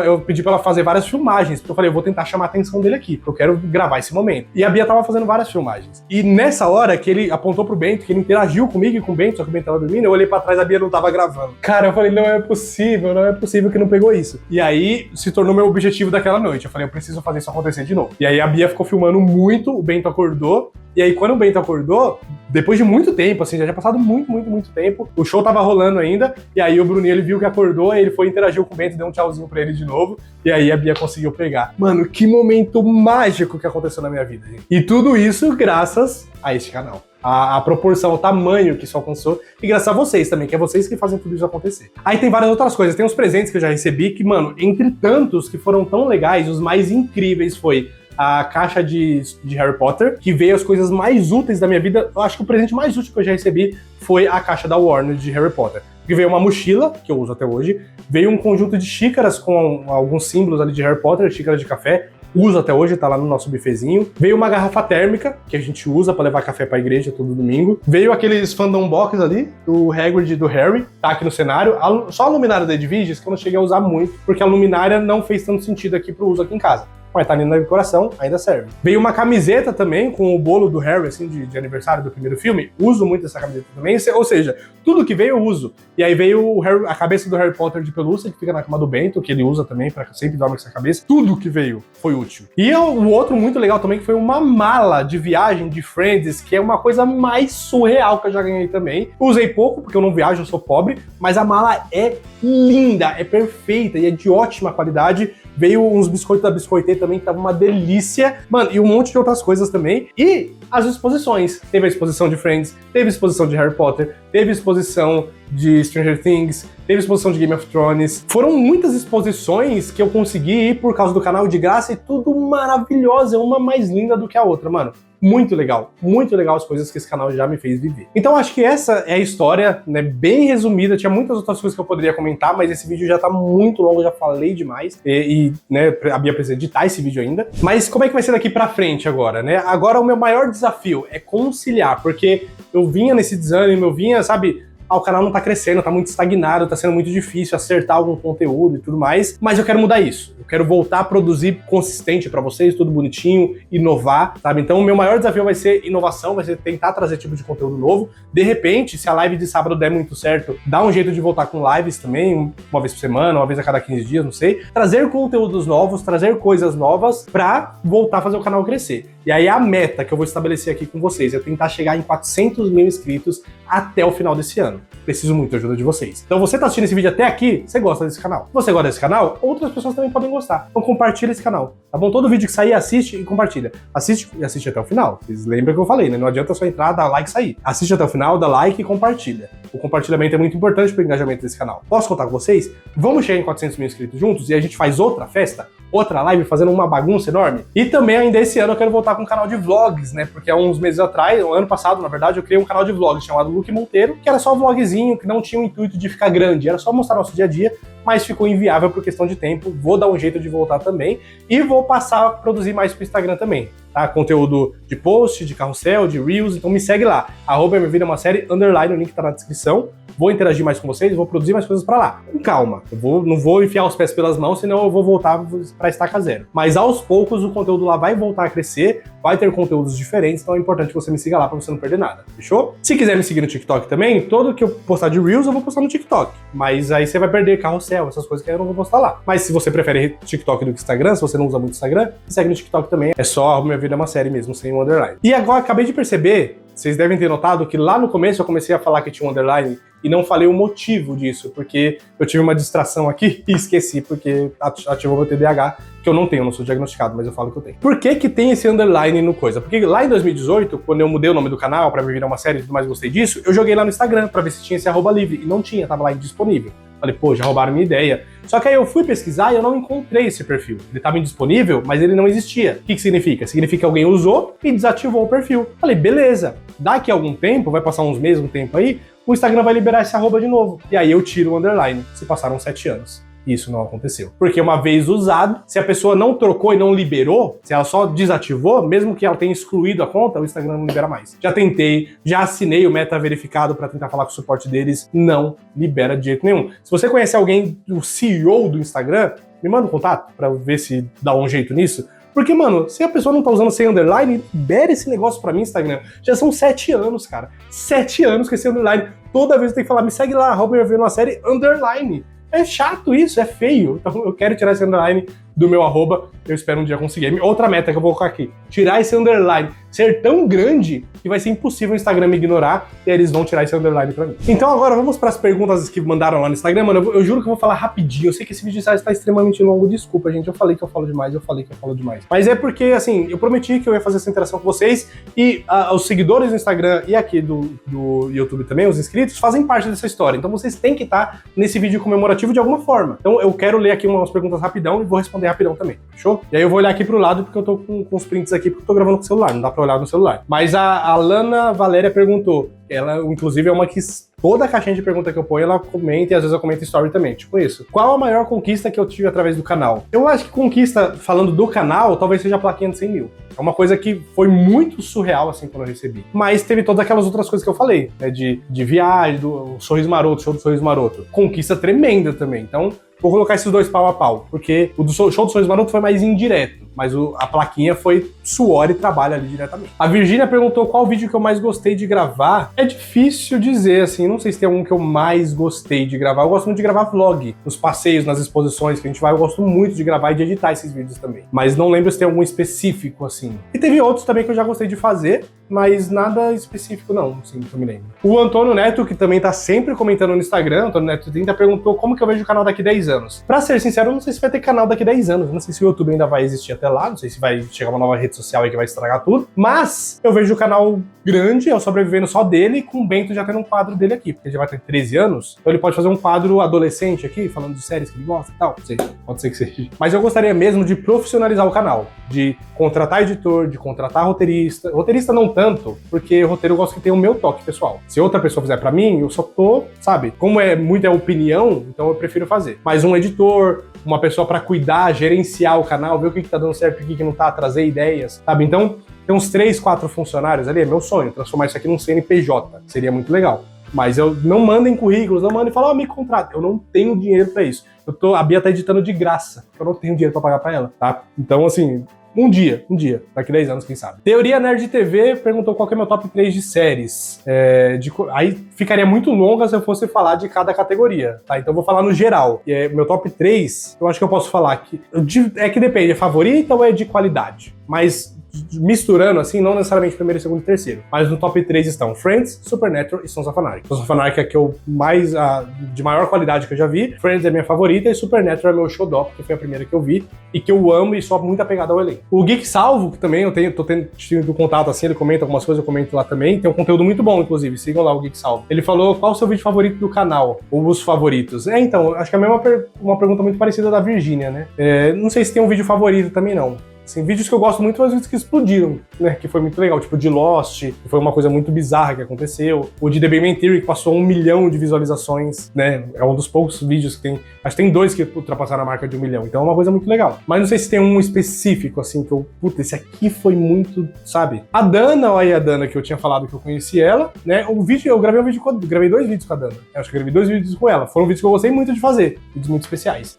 eu pedi pra ela fazer várias filmagens, porque eu falei, eu vou tentar chamar a atenção dele aqui, porque eu quero gravar esse momento. E a Bia tava fazendo várias filmagens. E nessa hora que ele apontou pro Bento, que ele interagiu comigo e com o Bento, só que o Bento tava dormindo, eu olhei pra trás, a Bia não tava gravando. Cara, eu falei, não é possível que não pegou isso. E aí se tornou meu objetivo daquela noite. Eu falei, eu preciso fazer isso acontecer de novo. E aí a Bia ficou filmando muito, o Bento acordou, e aí quando o Bento acordou, depois de muito tempo, assim, já tinha passado muito tempo, o show tava rolando ainda, e aí o Bruninho, ele viu que acordou, aí ele foi, interagiu com o Bento, deu um tchauzinho pra ele de novo, e aí a Bia conseguiu pegar. Mano, que momento mágico que aconteceu na minha vida, gente. E tudo isso graças a este canal. A proporção, o tamanho que isso alcançou, e graças a vocês também, que é vocês que fazem tudo isso acontecer. Aí tem várias outras coisas, tem uns presentes que eu já recebi, que, mano, entre tantos que foram tão legais, os mais incríveis foi a caixa de Harry Potter, que veio as coisas mais úteis da minha vida. Eu acho que o presente mais útil que eu já recebi foi a caixa da Warner de Harry Potter. Porque veio uma mochila, que eu uso até hoje, veio um conjunto de xícaras com alguns símbolos ali de Harry Potter, xícaras de café, uso até hoje, tá lá no nosso bifezinho. Veio uma garrafa térmica, que a gente usa pra levar café pra igreja todo domingo. Veio aqueles fandom box ali, do Hagrid e do Harry, tá aqui no cenário. Só a luminária da Edviges que eu não cheguei a usar muito, porque a luminária não fez tanto sentido aqui pro uso aqui em casa. mas tá ali no coração, ainda serve. Veio uma camiseta também com o bolo do Harry, assim, de aniversário do primeiro filme. Uso muito essa camiseta também, ou seja, tudo que veio eu uso. E aí veio a cabeça do Harry Potter de pelúcia, que fica na cama do Bento, que ele usa também, pra sempre dorme com essa cabeça. Tudo que veio foi útil. E o outro muito legal também, que foi uma mala de viagem de Friends, que é uma coisa mais surreal que eu já ganhei também. Usei pouco, porque eu não viajo, eu sou pobre, mas a mala é linda, é perfeita e é de ótima qualidade. Veio uns biscoitos da Biscoitê também, que tava uma delícia. Mano, e um monte de outras coisas também. E as exposições. Teve a exposição de Friends, teve a exposição de Harry Potter, teve a exposição de Stranger Things, teve a exposição de Game of Thrones. Foram muitas exposições que eu consegui ir por causa do canal de graça e tudo maravilhosa, uma mais linda do que a outra, mano. Muito legal as coisas que esse canal já me fez viver. Então acho que essa é a história, né, bem resumida. Tinha muitas outras coisas que eu poderia comentar, mas esse vídeo já tá muito longo, já falei demais. Né, a Bia precisa editar esse vídeo ainda. Mas como é que vai ser daqui pra frente agora, né? Agora o meu maior desafio é conciliar, porque eu vinha nesse desânimo, eu vinha, sabe... o canal não tá crescendo, tá muito estagnado, tá sendo muito difícil acertar algum conteúdo e tudo mais, mas eu quero mudar isso. Eu quero voltar a produzir consistente pra vocês, tudo bonitinho, inovar, sabe? Então o meu maior desafio vai ser inovação, vai ser tentar trazer tipo de conteúdo novo. De repente, se a live de sábado der muito certo, dá um jeito de voltar com lives também, uma vez por semana, uma vez a cada 15 dias, não sei. Trazer conteúdos novos, trazer coisas novas pra voltar a fazer o canal crescer. E aí a meta que eu vou estabelecer aqui com vocês é tentar chegar em 400 mil inscritos até o final desse ano. Preciso muito da ajuda de vocês. Então você tá assistindo esse vídeo até aqui, você gosta desse canal. Se você gosta desse canal, outras pessoas também podem gostar. Então compartilha esse canal, tá bom? Todo vídeo que sair, assiste e compartilha. Assiste e assiste até o final. Vocês lembram que eu falei, né? Não adianta só entrar, dar like e sair. Assiste até o final, dá like e compartilha. O compartilhamento é muito importante pro engajamento desse canal. Posso contar com vocês? Vamos chegar em 400 mil inscritos juntos e a gente faz outra festa? Outra live fazendo uma bagunça enorme? E também ainda esse ano eu quero voltar com um canal de vlogs, né? Porque há uns meses atrás, ano passado, na verdade, eu criei um canal de vlogs chamado Luke Monteiro, que era só um vlogzinho, que não tinha o intuito de ficar grande, era só mostrar nosso dia a dia, mas ficou inviável por questão de tempo. Vou dar um jeito de voltar também e vou passar a produzir mais pro Instagram também, tá? Conteúdo de post, de carrossel, de reels, então me segue lá, @minhavidaemasérie_, o link tá na descrição. Vou interagir mais com vocês, vou produzir mais coisas pra lá. Com calma, não vou enfiar os pés pelas mãos, senão eu vou voltar pra estaca zero. Mas aos poucos o conteúdo lá vai voltar a crescer, vai ter conteúdos diferentes, então é importante que você me siga lá pra você não perder nada, fechou? Se quiser me seguir no TikTok também, todo que eu postar de reels eu vou postar no TikTok, mas aí você vai perder carrossel, essas coisas que eu não vou postar lá. Mas se você prefere TikTok do que Instagram, se você não usa muito Instagram, me segue no TikTok também, é só Minha Vida é uma Série mesmo, sem um underline. E agora acabei de perceber, vocês devem ter notado que lá no começo eu comecei a falar que tinha um underline e não falei o motivo disso, porque eu tive uma distração aqui e esqueci, porque ativou meu TDAH, que eu não tenho, eu não sou diagnosticado, mas eu falo que eu tenho. Por que que tem esse underline no coisa? Porque lá em 2018, quando eu mudei o nome do canal pra virar uma série e tudo mais, gostei disso, eu joguei lá no Instagram pra ver se tinha esse @livre, e não tinha, tava lá indisponível. Falei, pô, já roubaram minha ideia. Só que aí eu fui pesquisar e eu não encontrei esse perfil. Ele estava indisponível, mas ele não existia. O que significa? Significa que alguém usou e desativou o perfil. Falei, beleza. Daqui a algum tempo, vai passar uns meses, um tempo aí, o Instagram vai liberar esse @ de novo. E aí eu tiro o underline. Se passaram 7 anos. Isso não aconteceu. Porque uma vez usado, se a pessoa não trocou e não liberou, se ela só desativou, mesmo que ela tenha excluído a conta, o Instagram não libera mais. Já tentei, já assinei o Meta verificado para tentar falar com o suporte deles, não libera de jeito nenhum. Se você conhece alguém, o CEO do Instagram, me manda um contato para ver se dá um jeito nisso. Porque, mano, se a pessoa não tá usando sem underline, libera esse negócio pra mim, Instagram. Já são 7 anos, cara. 7 anos com esse underline. Toda vez eu tenho que falar, me segue lá, @minhavidaemasérie_, underline. É chato isso, é feio. Então eu quero tirar esse underline do meu @, eu espero um dia conseguir. Outra meta que eu vou colocar aqui, tirar esse underline, ser tão grande que vai ser impossível o Instagram me ignorar e aí eles vão tirar esse underline pra mim. Então agora vamos pras perguntas que mandaram lá no Instagram. Mano, eu juro que eu vou falar rapidinho, eu sei que esse vídeo está extremamente longo, desculpa gente, eu falei que eu falo demais, Mas é porque, assim, eu prometi que eu ia fazer essa interação com vocês e os seguidores do Instagram e aqui do YouTube também, os inscritos, fazem parte dessa história. Então vocês têm que estar nesse vídeo comemorativo de alguma forma. Então eu quero ler aqui umas perguntas rapidão e vou responder rapidão também, fechou? E aí eu vou olhar aqui pro lado porque eu tô com os prints aqui porque eu tô gravando com o celular, não dá pra olhar no celular. Mas a Lana Valéria perguntou, ela inclusive é uma que toda a caixinha de pergunta que eu ponho ela comenta e às vezes eu comento story também, tipo isso. Qual a maior conquista que eu tive através do canal? Eu acho que conquista, falando do canal, talvez seja a plaquinha de 100 mil. É uma coisa que foi muito surreal, assim, quando eu recebi. Mas teve todas aquelas outras coisas que eu falei, né, de viagem, do Sorriso Maroto, show do Sorriso Maroto. Conquista tremenda também, então vou colocar esses dois pau a pau, porque o show do Sorriso Maroto foi mais indireto. mas a plaquinha foi suor e trabalho ali diretamente. A Virgínia perguntou qual vídeo que eu mais gostei de gravar. É difícil dizer, assim, não sei se tem algum que eu mais gostei de gravar. Eu gosto muito de gravar vlog, nos passeios, nas exposições que a gente vai, eu gosto muito de gravar e de editar esses vídeos também. Mas não lembro se tem algum específico, assim. E teve outros também que eu já gostei de fazer, mas nada específico não, assim, que eu me lembro. O Antônio Neto, que também tá sempre comentando no Instagram, Antônio Neto 30, perguntou como que eu vejo o canal daqui 10 anos. Pra ser sincero, eu não sei se vai ter canal daqui 10 anos, não sei se o YouTube ainda vai existir até lá, não sei se vai chegar uma nova rede social aí que vai estragar tudo, mas eu vejo o canal grande, eu sobrevivendo só dele, com o Bento já tendo um quadro dele aqui, porque ele já vai ter 13 anos, então ele pode fazer um quadro adolescente aqui, falando de séries que ele gosta e tal, não sei, pode ser que seja. Mas eu gostaria mesmo de profissionalizar o canal, de contratar editor, de contratar roteirista não tanto, porque roteiro eu gosto que tenha o meu toque pessoal. Se outra pessoa fizer pra mim, eu só tô, sabe, como é muita opinião, então eu prefiro fazer. Mas um editor, uma pessoa pra cuidar, gerenciar o canal, ver o que tá dando certo e o que não tá, trazer ideias, sabe? Então, tem uns 3, 4 funcionários ali, é meu sonho, transformar isso aqui num CNPJ, seria muito legal. Mas eu não mandem currículos, não mandem e falam, me contrata. Eu não tenho dinheiro pra isso. A Bia tá editando de graça, eu não tenho dinheiro pra pagar pra ela, tá? Então, assim, um dia, daqui 10 anos, quem sabe. Teoria Nerd TV perguntou qual que é meu top 3 de séries. Aí ficaria muito longa se eu fosse falar de cada categoria, tá? Então eu vou falar no geral. Meu top 3, eu acho que eu posso falar que... É que depende, é favorita ou é de qualidade? Mas misturando, assim, não necessariamente primeiro, segundo e terceiro. Mas no top 3 estão Friends, Supernatural e Sons of Anarchy. Sons of Anarchy é a que eu mais... de maior qualidade que eu já vi. Friends é minha favorita e Supernatural é meu xodó, porque foi a primeira que eu vi e que eu amo e sou muito apegado ao elenco. O Geek Salvo, que também tô tendo contato assim, ele comenta algumas coisas, eu comento lá também. Tem um conteúdo muito bom, inclusive. Sigam lá o Geek Salvo. Ele falou qual o seu vídeo favorito do canal, ou os favoritos. Então, acho que é a mesma uma pergunta muito parecida da Virgínia, né? Não sei se tem um vídeo favorito também, não. Assim, vídeos que eu gosto muito, mas vídeos que explodiram, né? Que foi muito legal, tipo de Lost, que foi uma coisa muito bizarra que aconteceu. O de The Big Bang Theory, que passou 1 milhão de visualizações, né? É um dos poucos vídeos que tem... Acho que tem 2 que ultrapassaram a marca de 1 milhão, então é uma coisa muito legal. Mas não sei se tem um específico, assim, que eu... Puta, esse aqui foi muito, sabe? A Dana, olha aí a Dana, que eu tinha falado que eu conheci ela, né? Eu gravei gravei 2 vídeos com a Dana. Eu acho que eu gravei 2 vídeos com ela. Foram vídeos que eu gostei muito de fazer, vídeos muito especiais.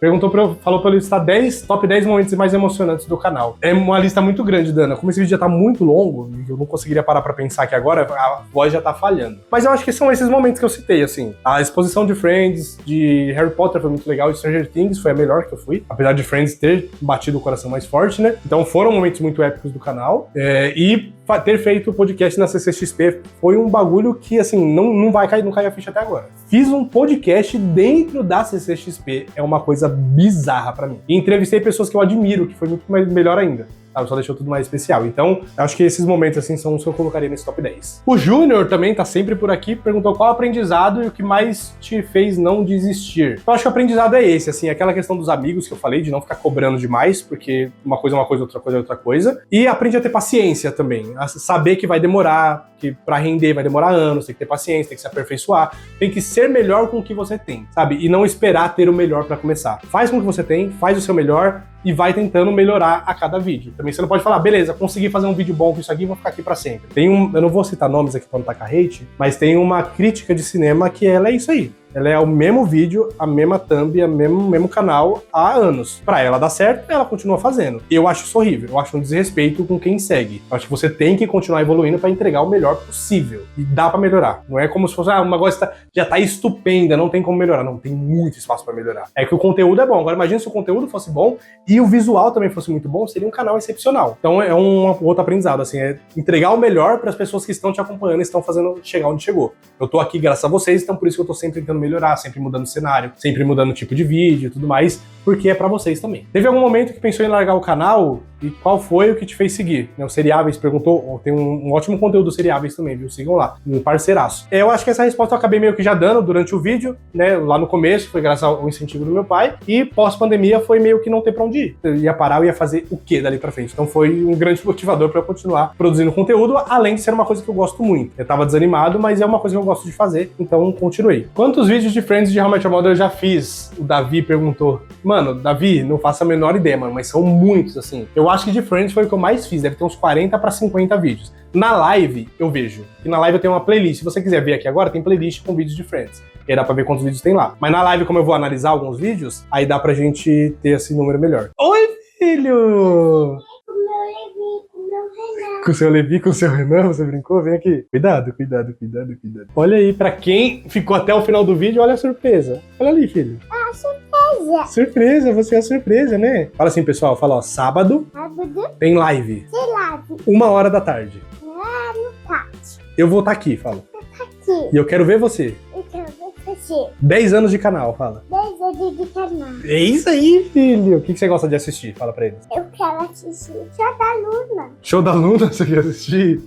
Falou pra eu listar top 10 momentos mais emocionantes do canal. É uma lista muito grande, Dana. Como esse vídeo já tá muito longo, eu não conseguiria parar pra pensar aqui agora, a voz já tá falhando. Mas eu acho que são esses momentos que eu citei, assim. A exposição de Friends, de Harry Potter foi muito legal, de Stranger Things foi a melhor que eu fui. Apesar de Friends ter batido o coração mais forte, né? Então foram momentos muito épicos do canal. E ter feito o podcast na CCXP foi um bagulho que, assim, não cai a ficha até agora. Fiz um podcast dentro da CCXP, é uma coisa bizarra pra mim. E entrevistei pessoas que eu admiro, que foi muito melhor ainda. Só deixou tudo mais especial. Então, acho que esses momentos, assim, são os que eu colocaria nesse top 10. O Júnior também tá sempre por aqui, perguntou qual aprendizado e o que mais te fez não desistir. Eu acho que o aprendizado é esse, assim, aquela questão dos amigos que eu falei, de não ficar cobrando demais, porque uma coisa é uma coisa, outra coisa é outra coisa. E aprende a ter paciência também, a saber que vai demorar, que pra render vai demorar anos, tem que ter paciência, tem que se aperfeiçoar, tem que ser melhor com o que você tem, sabe? E não esperar ter o melhor pra começar. Faz com o que você tem, faz o seu melhor e vai tentando melhorar a cada vídeo. Também você não pode falar, beleza, consegui fazer um vídeo bom com isso aqui, vou ficar aqui pra sempre. Eu não vou citar nomes aqui pra não tacar hate, mas tem uma crítica de cinema que ela é isso aí. Ela é o mesmo vídeo, a mesma thumb, o mesmo canal há anos. Pra ela dar certo, ela continua fazendo. Eu acho isso horrível, eu acho um desrespeito com quem segue. Eu acho que você tem que continuar evoluindo pra entregar o melhor possível. E dá pra melhorar. Não é como se fosse, uma coisa já tá estupenda, não tem como melhorar. Não, tem muito espaço pra melhorar. É que o conteúdo é bom. Agora imagina se o conteúdo fosse bom e o visual também fosse muito bom, seria um canal excepcional. Então é um outro aprendizado, assim, é entregar o melhor para as pessoas que estão te acompanhando e estão fazendo chegar onde chegou. Eu tô aqui graças a vocês, então por isso que eu tô sempre tentando melhorar, sempre mudando o cenário, sempre mudando o tipo de vídeo e tudo mais, porque é pra vocês também. Teve algum momento que pensou em largar o canal? E qual foi o que te fez seguir? O Seriáveis perguntou, tem um ótimo conteúdo do Seriáveis também, viu? Sigam lá, um parceiraço. Eu acho que essa resposta eu acabei meio que já dando durante o vídeo, né? Lá no começo, foi graças ao incentivo do meu pai, e pós-pandemia foi meio que não ter pra onde ir. Eu ia parar, eu ia fazer o quê dali pra frente? Então foi um grande motivador pra eu continuar produzindo conteúdo, além de ser uma coisa que eu gosto muito. Eu tava desanimado, mas é uma coisa que eu gosto de fazer, então continuei. Quantos vídeos de Friends de How I Met Your Mother eu já fiz? O Davi perguntou. Mano, Davi, não faço a menor ideia, mano, mas são muitos, assim. Eu acho que de Friends foi o que eu mais fiz, deve ter uns 40 pra 50 vídeos. Na live, eu vejo. E na live eu tenho uma playlist. Se você quiser ver aqui agora, tem playlist com vídeos de Friends. E aí dá pra ver quantos vídeos tem lá. Mas na live, como eu vou analisar alguns vídeos, aí dá pra gente ter esse número melhor. Oi, filho? Com o meu Levi, com o meu Renan. Com o seu Levi, com o seu Renan, você brincou? Vem aqui. Cuidado, cuidado, cuidado, cuidado. Olha aí, pra quem ficou até o final do vídeo, olha a surpresa. Olha ali, filho. Ah, surpresa. Surpresa, você é a surpresa, né? Fala assim, pessoal, fala, ó, sábado Sábado, tem live, sei lá, 1h da tarde. lá no pátio. Eu vou estar aqui, fala. Aqui, E eu quero ver você. eu quero ver você. 10 anos de canal, fala. 10 anos de canal. É isso aí, filho. O que você gosta de assistir? Fala pra eles. Eu quero assistir Show da Luna. Show da Luna, você quer assistir?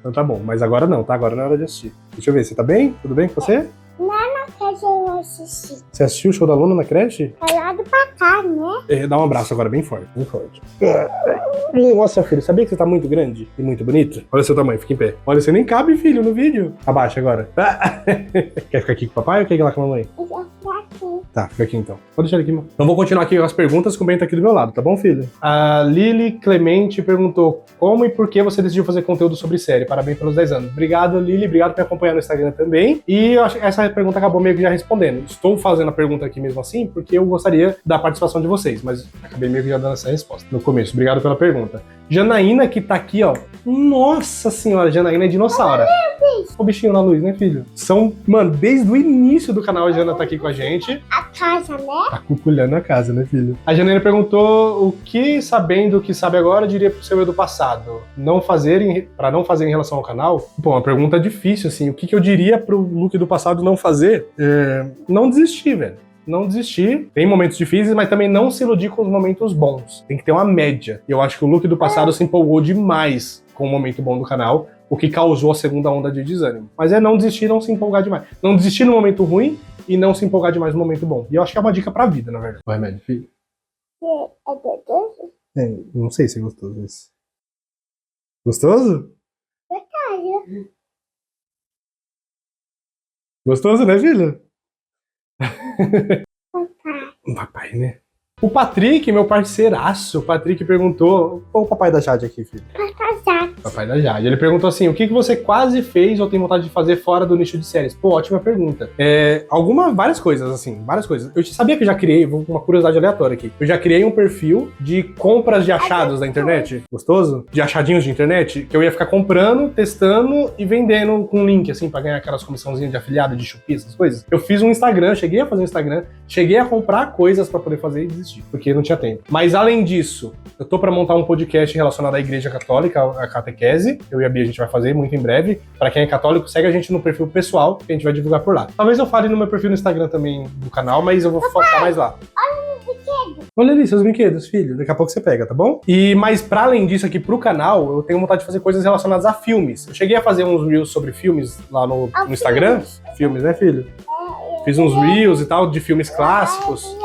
Então tá bom, mas agora não, tá? Agora não é hora de assistir. Deixa eu ver, você tá bem? Tudo bem com você? Lá na casa eu assisti. Você assistiu o Show da Luna na creche? É lá do Pacá, né? Dá um abraço agora, bem forte, bem forte. Nossa, filho, sabia que você tá muito grande e muito bonito? Olha o seu tamanho, fica em pé. Olha, você nem cabe, filho, no vídeo. Abaixa agora. Quer ficar aqui com o papai ou quer ir lá com a mamãe? Eu já fui aqui. Tá, fica aqui então. Pode deixar ele aqui, mano. Então vou continuar aqui com as perguntas com o Bento aqui do meu lado, tá bom, filho? A Lili Clemente perguntou como e por que você decidiu fazer conteúdo sobre série. Parabéns pelos 10 anos. Obrigado, Lili. Obrigado por me acompanhar no Instagram também. E eu acho que essa pergunta acabou meio que já respondendo. Estou fazendo a pergunta aqui mesmo assim porque eu gostaria da participação de vocês, mas acabei meio que já dando essa resposta no começo. Obrigado pela pergunta. Janaína, que tá aqui, ó. Nossa senhora, Janaína é dinossauro. O bichinho na luz, né, filho? São, mano, desde o início do canal a Jana tá aqui com a gente. A casa, né? Tá cuculhando a casa, né, filho? A Janaína perguntou o que, sabendo o que sabe agora, diria pro seu eu do passado? Pra não fazer em relação ao canal? Pô, uma pergunta difícil, assim. O que eu diria pro Luke do passado não fazer? Não desistir, velho. Não desistir. Tem momentos difíceis, mas também não se iludir com os momentos bons. Tem que ter uma média. E eu acho que o Luke do passado se empolgou demais com o momento bom do canal, o que causou a segunda onda de desânimo. Mas é não desistir, não se empolgar demais. Não desistir no momento ruim e não se empolgar demais no momento bom. E eu acho que é uma dica pra vida, na verdade. O remédio, filho? É gostoso? Não sei se é gostoso esse. Gostoso? Cara, Gostoso, né, filho? papai. Papai, né? O Patrick, meu parceiraço, o Patrick perguntou... Olha o papai da Jade aqui, filho. Papai. Papai da Jade. Ele perguntou assim, o que você quase fez ou tem vontade de fazer fora do nicho de séries? Pô, ótima pergunta. Várias coisas, assim, várias coisas. Eu sabia que eu já criei, uma curiosidade aleatória aqui, eu já criei um perfil de compras de achados da internet. Gostoso? De achadinhos de internet, que eu ia ficar comprando, testando e vendendo com link, assim, pra ganhar aquelas comissãozinhas de afiliado, de Shopee, essas coisas. Eu fiz um Instagram, cheguei a fazer um Instagram, cheguei a comprar coisas pra poder fazer e desistir, porque não tinha tempo. Mas além disso, eu tô pra montar um podcast relacionado à Igreja Católica, a catequese. Eu e a Bia a gente vai fazer muito em breve. Pra quem é católico, segue a gente no perfil pessoal, que a gente vai divulgar por lá. Talvez eu fale no meu perfil no Instagram também do canal, mas eu vou focar mais lá. Olha ali, seus brinquedos, filho. Daqui a pouco você pega, tá bom? Mas pra além disso aqui pro canal, eu tenho vontade de fazer coisas relacionadas a filmes. Eu cheguei a fazer uns reels sobre filmes lá no Instagram. Filmes, né, filho? Fiz uns reels e tal de filmes clássicos.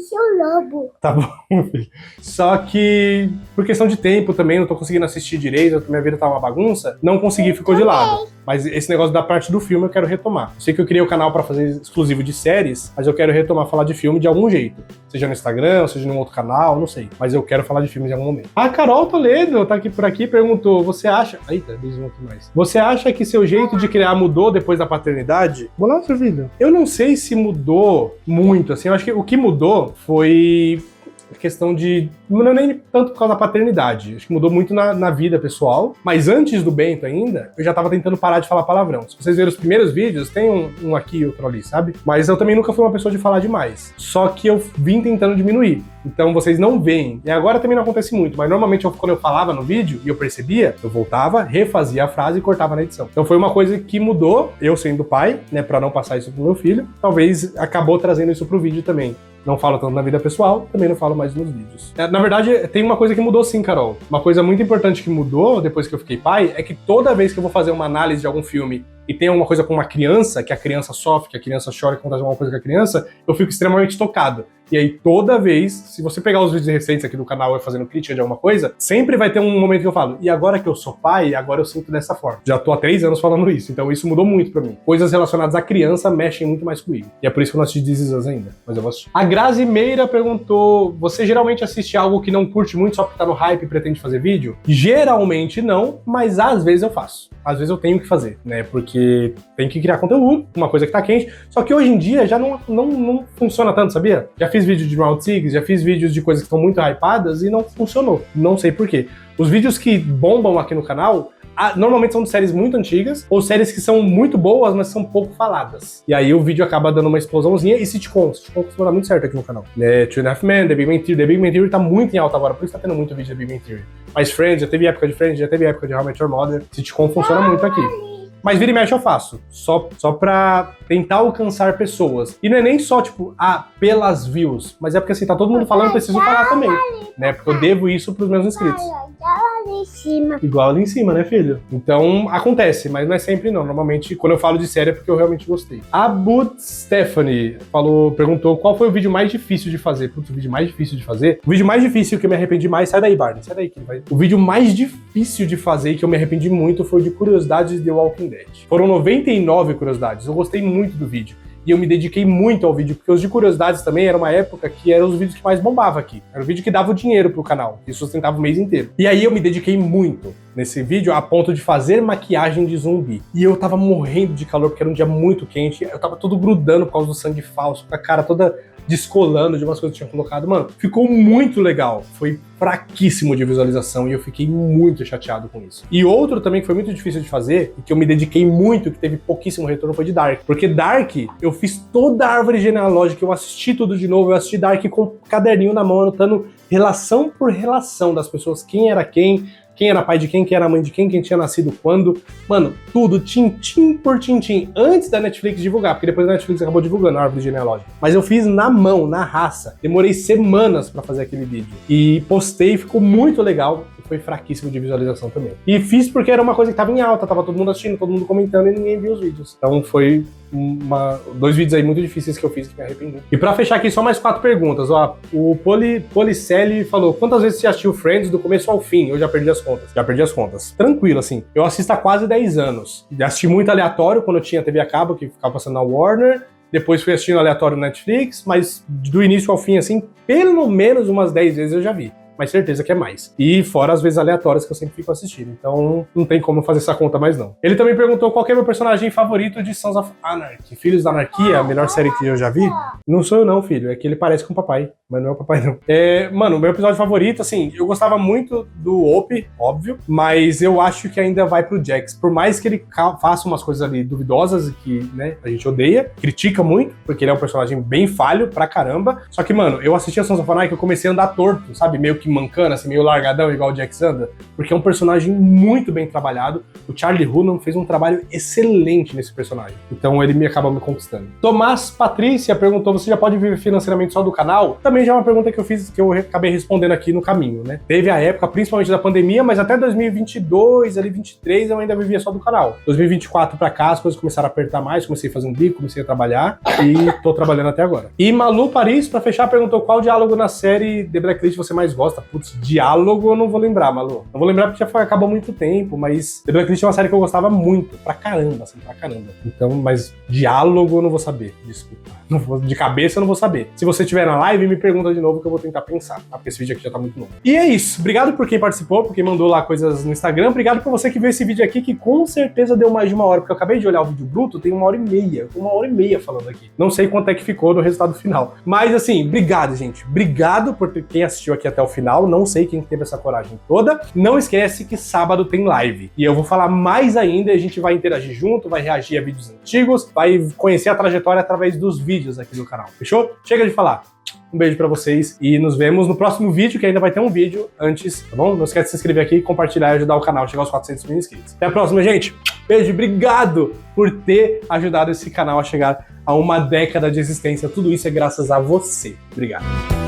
Seu lobo. Tá bom, filho. Só que, por questão de tempo também, não tô conseguindo assistir direito, minha vida tá uma bagunça, não consegui, ficou de lado. Mas esse negócio da parte do filme eu quero retomar. Eu sei que eu criei o canal pra fazer exclusivo de séries, mas eu quero retomar falar de filme de algum jeito. Seja no Instagram, seja num outro canal, não sei. Mas eu quero falar de filmes em algum momento. A Carol Toledo tá aqui por aqui, perguntou, você acha... Eita, desviou aqui mais. Você acha que seu jeito de criar mudou depois da paternidade? Olá, seu filho. Eu não sei se mudou muito, assim, eu acho que o que mudou foi questão de... Não é nem tanto por causa da paternidade. Acho que mudou muito na vida pessoal. Mas antes do Bento ainda, eu já tava tentando parar de falar palavrão. Se vocês verem os primeiros vídeos, tem um aqui e outro ali, sabe? Mas eu também nunca fui uma pessoa de falar demais. Só que eu vim tentando diminuir. Então vocês não veem. E agora também não acontece muito. Mas normalmente quando eu falava no vídeo e eu percebia, eu voltava, refazia a frase e cortava na edição. Então foi uma coisa que mudou, eu sendo pai, né? Pra não passar isso pro meu filho. Talvez acabou trazendo isso pro vídeo também. Não falo tanto na vida pessoal, também não falo mais nos vídeos. Na verdade, tem uma coisa que mudou sim, Carol. Uma coisa muito importante que mudou depois que eu fiquei pai é que toda vez que eu vou fazer uma análise de algum filme e tem alguma coisa com uma criança, que a criança sofre, que a criança chora, que acontece alguma coisa com a criança, eu fico extremamente tocado. E aí, toda vez, se você pegar os vídeos recentes aqui do canal e fazendo crítica de alguma coisa, sempre vai ter um momento que eu falo, e agora que eu sou pai, agora eu sinto dessa forma. Já tô há 3 anos falando isso, então isso mudou muito pra mim. Coisas relacionadas à criança mexem muito mais comigo. E é por isso que eu não assisti This Is Us ainda, mas eu vou assistir. A Grazi Meira perguntou, você geralmente assiste algo que não curte muito só porque tá no hype e pretende fazer vídeo? Geralmente não, mas às vezes eu faço. Às vezes eu tenho que fazer, né? Porque tem que criar conteúdo, uma coisa que tá quente. Só que hoje em dia já não funciona tanto, sabia? Já fiz fiz vídeo de Round 6, já fiz vídeos de coisas que estão muito hypadas e não funcionou. Não sei porquê. Os vídeos que bombam aqui no canal, normalmente são de séries muito antigas, ou séries que são muito boas, mas são pouco faladas. E aí o vídeo acaba dando uma explosãozinha, e sitcom costuma dar muito certo aqui no canal. Two and a Half Men, The Big Bang Theory tá muito em alta agora, por isso tá tendo muito vídeo da Big Bang Theory. Mas Friends, já teve época de Friends, já teve época de How I Met Your Mother, sitcom funciona muito aqui. Mas vira e mexe eu faço, só pra tentar alcançar pessoas. E não é nem só, tipo, pelas views, mas é porque assim, tá todo mundo falando, preciso falar também, né? Porque eu devo isso pros meus inscritos. Ali em cima. Igual ali em cima, né, filho? Então, acontece, mas não é sempre não. Normalmente, quando eu falo de série é porque eu realmente gostei. A Bud Stephanie perguntou qual foi o vídeo mais difícil de fazer. Putz, o vídeo mais difícil de fazer? O vídeo mais difícil que eu me arrependi mais... Sai daí, Barney, sai daí. Que vai... O vídeo mais difícil de fazer e que eu me arrependi muito foi o de curiosidades de The Walking Dead. Foram 99 curiosidades. Eu gostei muito do vídeo. E eu me dediquei muito ao vídeo, porque os de curiosidades também era uma época que eram os vídeos que mais bombava aqui. Era o vídeo que dava o dinheiro pro canal, que sustentava o mês inteiro. E aí eu me dediquei muito nesse vídeo, a ponto de fazer maquiagem de zumbi. E eu tava morrendo de calor, porque era um dia muito quente, eu tava todo grudando por causa do sangue falso, com a cara toda descolando de umas coisas que eu tinha colocado. Mano, ficou muito legal. Foi fraquíssimo de visualização e eu fiquei muito chateado com isso. E outro também que foi muito difícil de fazer e que eu me dediquei muito, que teve pouquíssimo retorno, foi de Dark. Porque Dark, eu fiz toda a árvore genealógica, eu assisti tudo de novo, eu assisti Dark com um caderninho na mão, anotando relação por relação das pessoas, quem era quem era pai de quem era mãe de quem tinha nascido quando. Mano, tudo tintim por tintim, antes da Netflix divulgar, porque depois a Netflix acabou divulgando a árvore genealógica. Mas eu fiz na mão, na raça. Demorei semanas pra fazer aquele vídeo. E postei, ficou muito legal. Foi fraquíssimo de visualização também. E fiz porque era uma coisa que tava em alta, tava todo mundo assistindo, todo mundo comentando e ninguém viu os vídeos. Então foi dois vídeos aí muito difíceis que eu fiz que me arrependi. E pra fechar aqui, só mais 4 perguntas. Ó, o Policelli falou: quantas vezes você assistiu Friends do começo ao fim? Eu já perdi as contas. Já perdi as contas. Tranquilo, assim. Eu assisto há quase 10 anos. Já assisti muito aleatório quando eu tinha TV a cabo, que ficava passando na Warner. Depois fui assistindo aleatório no Netflix, mas do início ao fim, assim, pelo menos umas 10 vezes eu já vi. Mas certeza que é mais. E fora as vezes aleatórias que eu sempre fico assistindo. Então não tem como fazer essa conta mais não. Ele também perguntou qual que é meu personagem favorito de Sons of Anarchy. Filhos da Anarquia, a melhor série que eu já vi. Não sou eu não, filho. É que ele parece com o papai. Mas não é o papai não. Mano, o meu episódio favorito, assim, eu gostava muito do Hope, óbvio. Mas eu acho que ainda vai pro Jax. Por mais que ele faça umas coisas ali duvidosas e que, né, a gente odeia. Critica muito, porque ele é um personagem bem falho pra caramba. Só que, mano, eu assisti a Sons of Anarchy e eu comecei a andar torto, sabe? Meio que mancando, assim, meio largadão, igual o Jax anda, porque é um personagem muito bem trabalhado. O Charlie Hunnam fez um trabalho excelente nesse personagem. Então ele acaba me conquistando. Tomás Patrícia perguntou: você já pode viver financeiramente só do canal? Também já é uma pergunta que eu fiz, que eu acabei respondendo aqui no caminho, né? Teve a época, principalmente da pandemia, mas até 2022, ali 23, eu ainda vivia só do canal. 2024 pra cá, as coisas começaram a apertar mais, comecei a fazer um bico, comecei a trabalhar e tô trabalhando até agora. E Malu Paris, pra fechar, perguntou: qual diálogo na série The Blacklist você mais gosta? Putz, diálogo eu não vou lembrar, Malu. Não vou lembrar porque acabou há muito tempo, mas The Blacklist é uma série que eu gostava muito, pra caramba, assim, pra caramba. Então, mas diálogo eu não vou saber, desculpa. De cabeça eu não vou saber. Se você estiver na live, me pergunta de novo que eu vou tentar pensar, tá? Porque esse vídeo aqui já tá muito longo. E é isso. Obrigado por quem participou, por quem mandou lá coisas no Instagram. Obrigado por você que viu esse vídeo aqui, que com certeza deu mais de 1 hora, porque eu acabei de olhar o vídeo bruto, tem 1h30. 1h30 falando aqui. Não sei quanto é que ficou no resultado final. Mas assim, obrigado, gente. Obrigado por quem assistiu aqui até o final. Não sei quem teve essa coragem toda. Não esquece que sábado tem live. E eu vou falar mais ainda, a gente vai interagir junto, vai reagir a vídeos antigos, vai conhecer a trajetória através dos vídeos aqui do canal. Fechou? Chega de falar. Um beijo pra vocês e nos vemos no próximo vídeo, que ainda vai ter um vídeo antes, tá bom? Não esquece de se inscrever aqui, compartilhar e ajudar o canal a chegar aos 400 mil inscritos. Até a próxima, gente. Beijo, obrigado por ter ajudado esse canal a chegar a 1 década de existência. Tudo isso é graças a você. Obrigado.